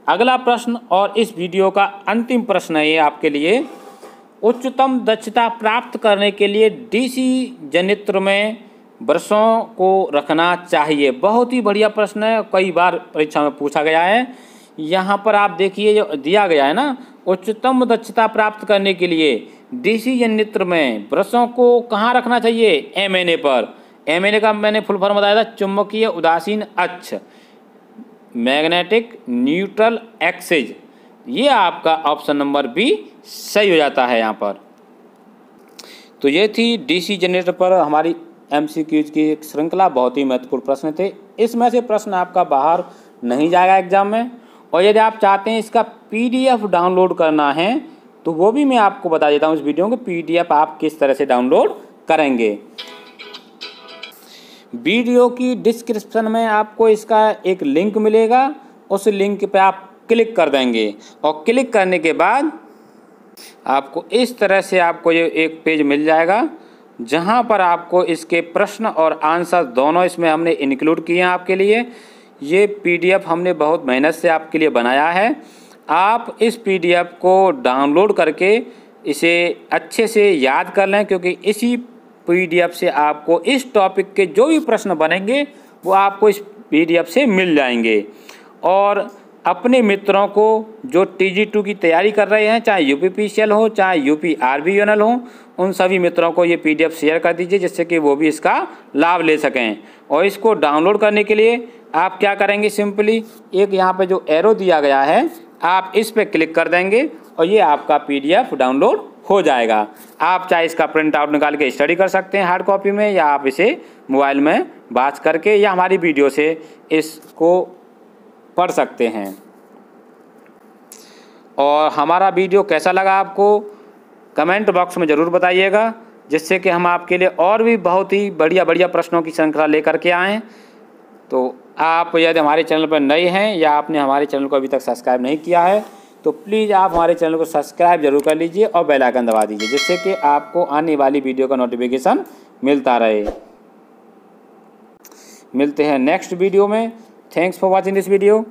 अगला प्रश्न और इस वीडियो का अंतिम प्रश्न है ये आपके लिए, उच्चतम दक्षता प्राप्त करने के लिए डीसी जनित्र में ब्रशों को रखना चाहिए। बहुत ही बढ़िया प्रश्न है, कई बार परीक्षा में पूछा गया है। यहाँ पर आप देखिए जो दिया गया है ना, उच्चतम दक्षता प्राप्त करने के लिए डीसी जनित्र में ब्रशों को कहाँ रखना चाहिए, एमएनए पर। एमएनए का मैंने फुल फॉर्म बताया था, चुंबकीय उदासीन अक्ष, मैग्नेटिक न्यूट्रल एक्सिस। ये आपका ऑप्शन नंबर बी सही हो जाता है यहाँ पर। तो ये थी डीसी जनरेटर पर हमारी एमसीक्यूज की एक श्रृंखला। बहुत ही महत्वपूर्ण प्रश्न थे। इसमें से प्रश्न आपका बाहर नहीं जाएगा एग्जाम में। और यदि आप चाहते हैं इसका पीडीएफ डाउनलोड करना है तो वो भी मैं आपको बता देता हूँ इस वीडियो में, पीडीएफ आप किस तरह से डाउनलोड करेंगे। वीडियो की डिस्क्रिप्शन में आपको इसका एक लिंक मिलेगा, उस लिंक पे आप क्लिक कर देंगे और क्लिक करने के बाद आपको इस तरह से आपको ये एक पेज मिल जाएगा जहां पर आपको इसके प्रश्न और आंसर दोनों इसमें हमने इंक्लूड किए हैं आपके लिए। ये पीडीएफ हमने बहुत मेहनत से आपके लिए बनाया है। आप इस पीडीएफ को डाउनलोड करके इसे अच्छे से याद कर लें, क्योंकि इसी पीडीएफ से आपको इस टॉपिक के जो भी प्रश्न बनेंगे वो आपको इस पीडीएफ से मिल जाएंगे। और अपने मित्रों को जो TG2 की तैयारी कर रहे हैं, चाहे यूपीपीसीएल हो चाहे यूपी-आरबीयूएनएल हो, उन सभी मित्रों को ये पीडीएफ शेयर कर दीजिए जिससे कि वो भी इसका लाभ ले सकें। और इसको डाउनलोड करने के लिए आप क्या करेंगे, सिंपली एक यहाँ पे जो एरो दिया गया है आप इस पर क्लिक कर देंगे और ये आपका पीडीएफ डाउनलोड हो जाएगा। आप चाहे इसका प्रिंट आउट निकाल के स्टडी कर सकते हैं हार्ड कॉपी में, या आप इसे मोबाइल में बात करके या हमारी वीडियो से इसको पढ़ सकते हैं। और हमारा वीडियो कैसा लगा आपको कमेंट बॉक्स में ज़रूर बताइएगा, जिससे कि हम आपके लिए और भी बहुत ही बढ़िया बढ़िया प्रश्नों की श्रृंखला लेकर के आएँ। तो आप यदि हमारे चैनल पर नए हैं या आपने हमारे चैनल को अभी तक सब्सक्राइब नहीं किया है तो प्लीज़ आप हमारे चैनल को सब्सक्राइब जरूर कर लीजिए और बेल आइकन दबा दीजिए, जिससे कि आपको आने वाली वीडियो का नोटिफिकेशन मिलता रहे। मिलते हैं नेक्स्ट वीडियो में। Thanks for watching this video.